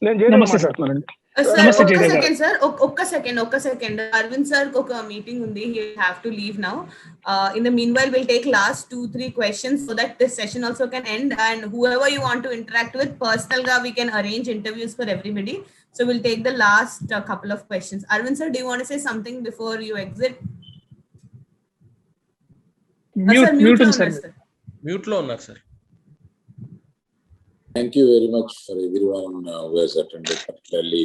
నేను జయదేవ్ మాట్లాడుతున్నానండి. ఒక్క సెకండ్ అరవింద్ సార్ ఒక మీటింగ్ ఉంది, he have to leave now. In the meanwhile we'll take last 2-3 questions so that this session also can end, and whoever you want to interact with personal ga we can arrange interviews for everybody. So we'll take the last couple of questions. Arvind sir, do you want to say something before you exit? Mute lo unnar sir. Thank you very much for everyone who has attended, particularly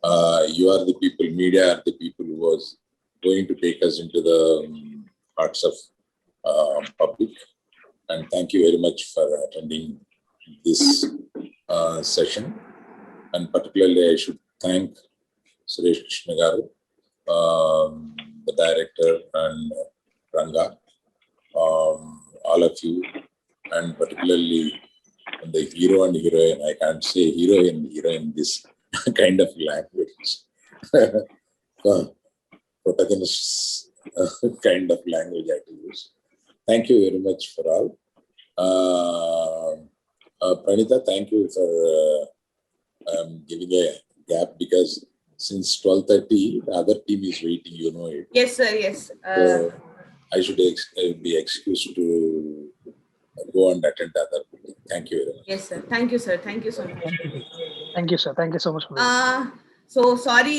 You are the people, media are the people who was going to take us into the hearts of public. And thank you very much for attending this session. And particularly I should thank Suresh Krishna garu, the director, and Ranga, all of you, and particularly the hero and heroine. I can't say hero and heroine this kind of language. Protagonists kind of language I have to use. Thank you very much for all. Pranita, thank you for giving a gap, because since 12:30 the other team is waiting, you know it. Yes, sir. Yes. So I should be excused to go and attend the other meeting. Thank you very much. Yes, sir. Thank you, sir. Thank you so much. Thank you, sir. Thank you so much. So sorry,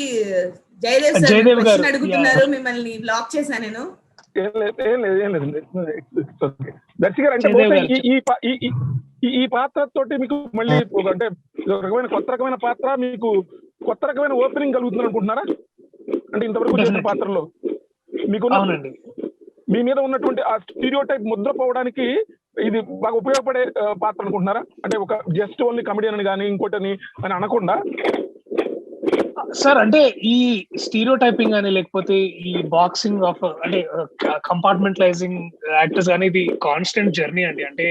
Jaydev sir, question అడుగుతున్నారు, మిమ్మల్ని black చేశాను నేను. దర్శి గారు, అంటే ఈ పాత్ర తోటి మీకు మళ్ళీ అంటే రకమైన కొత్త రకమైన పాత్ర, మీకు కొత్త రకమైన ఓపెనింగ్ కలుగుతుంది అనుకుంటున్నారా? అంటే ఇంతవరకు చేసిన పాత్రలో మీకు మీ మీద ఉన్నటువంటి ఆ స్టీరియోటైప్ ముద్ర పోవడానికి ఇది బాగా ఉపయోగపడే పాత్ర అనుకుంటున్నారా? అంటే ఒక జస్ట్ ఓన్లీ కమెడియన్ అని కానీ ఇంకోటని అని అనకుండా. సార్, అంటే ఈ స్టీరియో టైపింగ్ అని, లేకపోతే ఈ బాక్సింగ్ ఆఫ్ అంటే కంపార్ట్మెంటలైజింగ్ యాక్టర్స్ కానీ, ఇది కాన్స్టెంట్ జర్నీ అండి. అంటే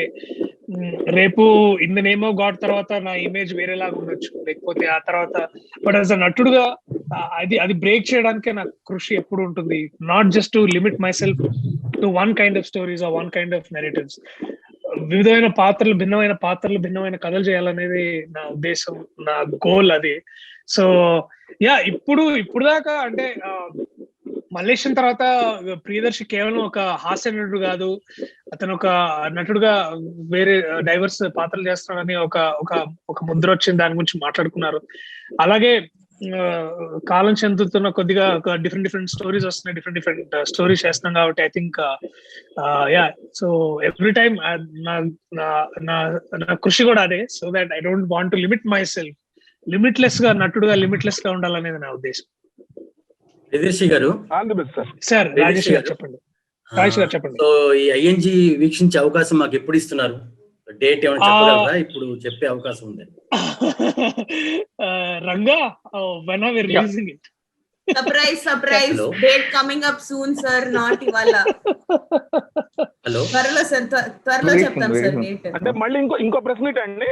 రేపు in the name of God తర్వాత నా ఇమేజ్ వేరేలాగా ఉండొచ్చు, లేకపోతే ఆ తర్వాత బట్ యాజ్ అ నటుడుగా అది బ్రేక్ చేయడానికే నా కృషి ఎప్పుడు ఉంటుంది. Not just to limit myself to one kind of stories or one kind of narratives. వివిధమైన పాత్రలు, భిన్నమైన కథలు చేయాలనేది నా ఉద్దేశం, నా గోల్ అది. సో యా, ఇప్పుడు దాకా అంటే మలేషియన్ తర్వాత ప్రియదర్శి కేవలం ఒక హాస్య నటుడు కాదు, అతను ఒక నటుడుగా వేరే డైవర్స్ పాత్రలు చేస్తున్నాడని ఒక ముద్ర వచ్చింది. దాని గురించి మాట్లాడుకున్నారు. అలాగే కాలం చెందుతున్న కొద్దిగా ఒక డిఫరెంట్ స్టోరీస్ వస్తున్నాయి, డిఫరెంట్ స్టోరీస్ చేస్తున్నాం కాబట్టి I think yeah, so every time నా కృషి కూడా అదే. So that I don't want to limit my self. Limitless గా నటుడుగా లిమిట్లెస్ గా ఉండాలనేది నా ఉద్దేశం. ప్రియదర్శి గారు, సార్ రాజేష్ గారు చెప్పండి. రాజేష్ గారు చెప్పండి. సో ఈ ఐఎన్జి వీక్షించే అవకాశం మాకు ఎప్పుడు ఇస్తున్నారు? డేట్ ఏమైనా చెప్పగలరా? ఇప్పుడు చెప్పే అవకాశం ఉంది. Ranga, when are we releasing it? Surprise. Date coming up soon, sir. Not ఇవాళ. హలో, త్వరలో సార్, త్వరలో చెప్తాం సార్ డేట్. అంటే మళ్ళీ ఇంకో ప్రెస్ మీట్ అండి.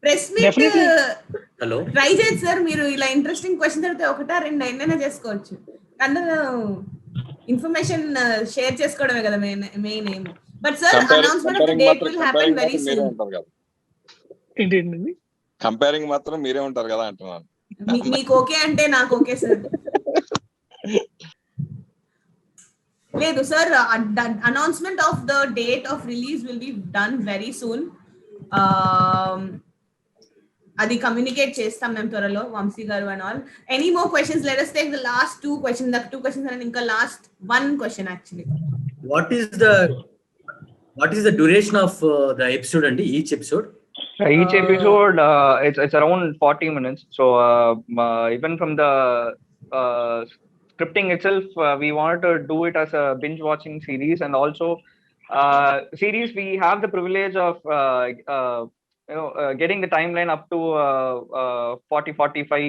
ప్రెస్ మీట్ హలో, ట్రై చేయండి సార్. మీరు ఇలా ఇంట్రెస్టింగ్ క్వశ్చన్ అడిగితే ఒకటా రెండు అయినా చేసుకోవచ్చు. అందులో ఇన్ఫర్మేషన్ షేర్ చేసుకోవడమే కదా main aim. But sir, announcement of the date will happen very soon. ఏంటండి కంపేరింగ్ మాత్రం మీరే ఉంటారు కదా అంటున్నాను. మీకు ఓకే అంటే నాకు ఓకే సార్. లేదు sir, announcement of the date of release will be done very soon. అది కమ్యూనికేట్ చేస్తాం మేము త్వరలో, వంశీ గారు and all. Any more questions? Let us take the last two questions. The two questions and ఇంకా last one question actually. What is the duration of the episode and each episode? Each episode it's around 40 minutes. So even from the scripting itself, we wanted to do it as a binge watching series, and also series we have the privilege of getting the timeline up to 40-45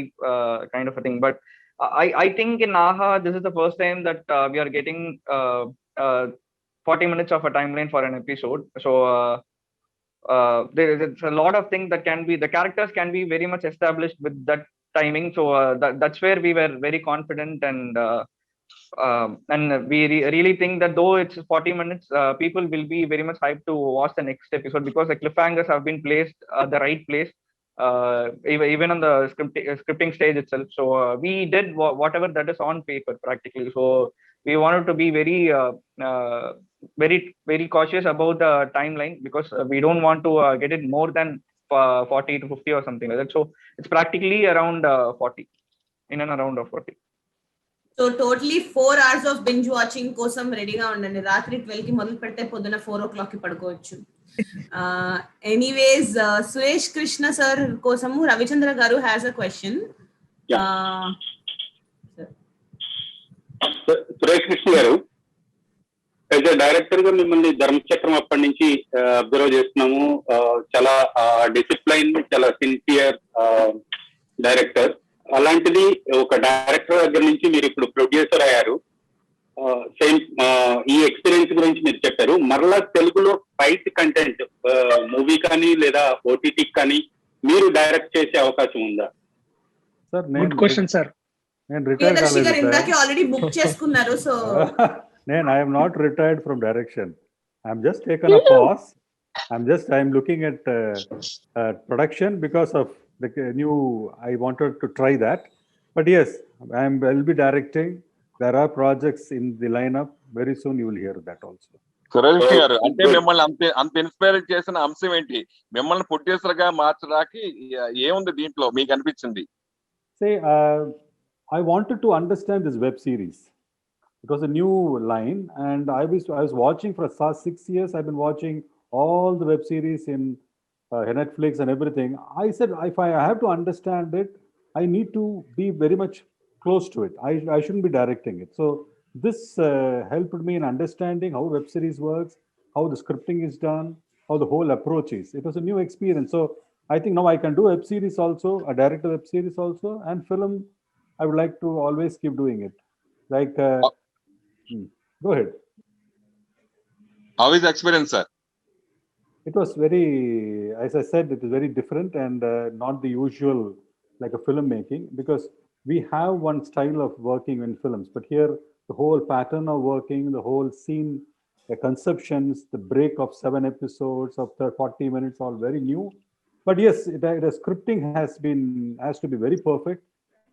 kind of a thing. But I think in AHA this is the first time that we are getting 40 minutes of a timeline for an episode. So there's a lot of things that the characters can be very much established with that timing. So that's where we were very confident, and we really think that though it's 40 minutes, people will be very much hyped to watch the next episode, because the cliffhangers have been placed at the right place, even on the scripting stage itself. So we did whatever that is on paper practically. So we wanted to be very cautious about the timeline, because we don't want to get it more than 40 to 50 or something like that. So it's practically around 40, in and around 40. So totally 4 hours of binge watching కోసం రెడీగా ఉండండి. రాత్రి 12 కి మొదలు పెడితే పొద్దున 4 o'clock కి పడుకోవచ్చు. ఎనీవేస్, సురేష్ కృష్ణ సార్ కోసము రవిచంద్ర గారు has a question. Suresh Krishna గారు, యాజ్ ఎ డైరెక్టర్ గా మిమ్మల్ని ధర్మచక్రం అప్పటి నుంచి అబ్జర్వ్ చేస్తున్నాము. చాలా డిసిప్లైన్, చాలా సిన్సియర్ డైరెక్టర్. అలాంటిది ఒక డైరెక్టర్ దగ్గర నుంచి మీరు ఇప్పుడు ప్రొడ్యూసర్ అయ్యారు. సేమ్ ఈ ఎక్స్పీరియన్స్ గురించి మీరు చెప్పారు. మరలా తెలుగులో ఫైట్ కంటెంట్ మూవీ కానీ లేదా ఓటీటీ కానీ మీరు డైరెక్ట్ చేసే అవకాశం ఉందా? Sir good question sir. నేను ప్రియదర్శి గారు ఇందాకే రిటైర్ ఆల్రెడీ బుక్ చేసుకున్నారు. So I am not retired from direction. I'm just taken a pause. I'm looking at production because of the new. I wanted to try that, but yes, I'll be directing. There are projects in the lineup. Very soon you will hear that also. Suresh గారు, అంటే మిమ్మల్ని అంత inspire చేసిన అంశం ఏంటి? మిమ్మల్ని producer గా మార్చడానికి ఏముంది దీంట్లో మీకు అనిపించింది? Say, I wanted to understand this web series. It was a new line, and I was watching for the last 6 years. I've been watching all the web series in Netflix and everything. I said, if I have to understand it, I need to be very much close to it. I shouldn't be directing it. So this helped me in understanding how web series works, how the scripting is done, how the whole approach is. It was a new experience. So I think now I can do web series also, a director web series also, and film. I would like to always keep doing it. Like, go ahead. How is the experience, sir? It was very, as I said, it is very different and not the usual like a filmmaking, because we have one style of working in films, but here the whole pattern of working, the whole scene, the conceptions, the break of 7 episodes of 40 minutes, all very new. But yes, the scripting has to be very perfect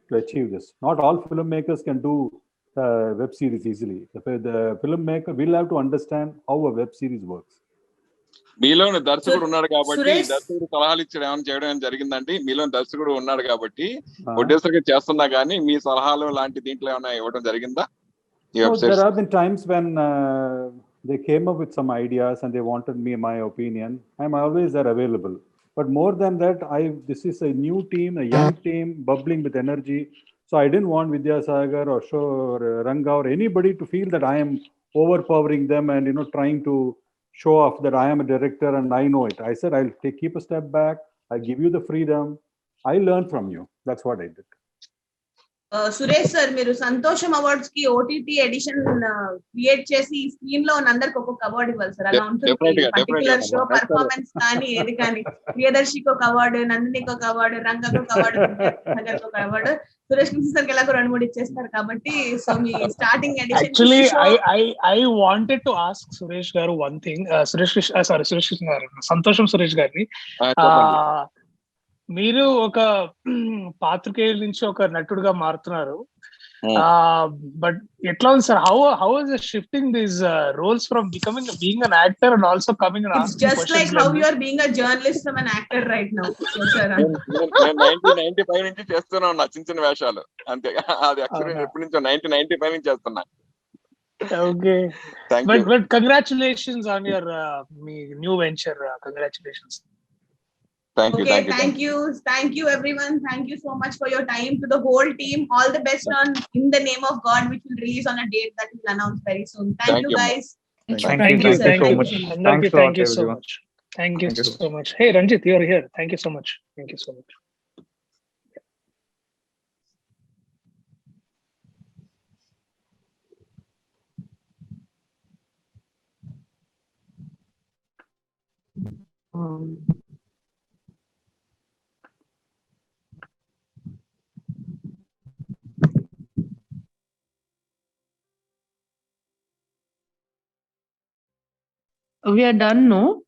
to achieve this. Not all filmmakers can do web series easily. The filmmaker will have to understand how a web series works. మీలోని దర్శకుడు ఉన్నాడు కాబట్టి దర్శకుడు సలహాలు ఇచ్చడం ఏమైనా చేయడం జరిగిందండి? మీలోని దర్శకుడు ఉన్నాడు కాబట్టి ప్రొడ్యూసర్ గా చేస్తున్నా కానీ మీ సలహాలు లాంటి దీంట్లో ఏమైనా ఇవ్వడం జరిగిందా? There have been times when they came up with some ideas and they wanted my opinion. I'm always there available. But more than that, this is a new team, a young team, bubbling with energy. So I didn't want Vidyasagar or Ranga or anybody to feel that I am overpowering them and trying to show off that I am a director and I know it. I said I'll keep a step back. I give you the freedom. I learn from you. That's what I did. Suresh sir, మీరు సంతోషం awards కి OTT edition create చేసి screen లో ఉన్న అందరికి ఒక్కొక్క award ఇవ్వాలి sir. అలా ఉంటుంది పర్టికులర్ షో పర్ఫార్మెన్స్ కానీ ఏది కానీ. ప్రియదర్శికి ఒక అవార్డు, నందినికి ఒక అవార్డు, రంగకు ఒక అవార్డు, ఒక అవార్డు, సురేష్ కృష్ణ సార్ ఎలాగో 2-3 ఇచ్చేస్తారు కాబట్టి. సో మీ starting edition actually I wanted to ask Suresh garu one thing. Suresh Krishna గారు, సంతోషం సురేష్ గారిని, మీరు ఒక పాత్రికేయుల నుంచి ఒక నటుడుగా మారుతున్నారు. బట్ ఎట్లా ఉంది sir? How is shifting these roles from being an actor and also coming and asking just like how you are being a journalist from an actor right now. నేను 1995 నుంచి చేస్తున్నా ఉన్నా చిన్న చిన్న వేషాలు అంతే. అది యాక్చువల్లీ ఎప్పటి నుంచో 1995 నుంచి చేస్తున్నా. Okay, but congratulations on your me new venture. Congratulations. Thank you. Thank you everyone. Thank you so much for your time. To the whole team, all the best on In the Name of God, which will release on a date that will announce very soon. Thank you guys. Thank you so much. Thank you so much. Thank you so much. Hey Ranjit, you're here. Thank you so much. Thank you so much. We are done, no?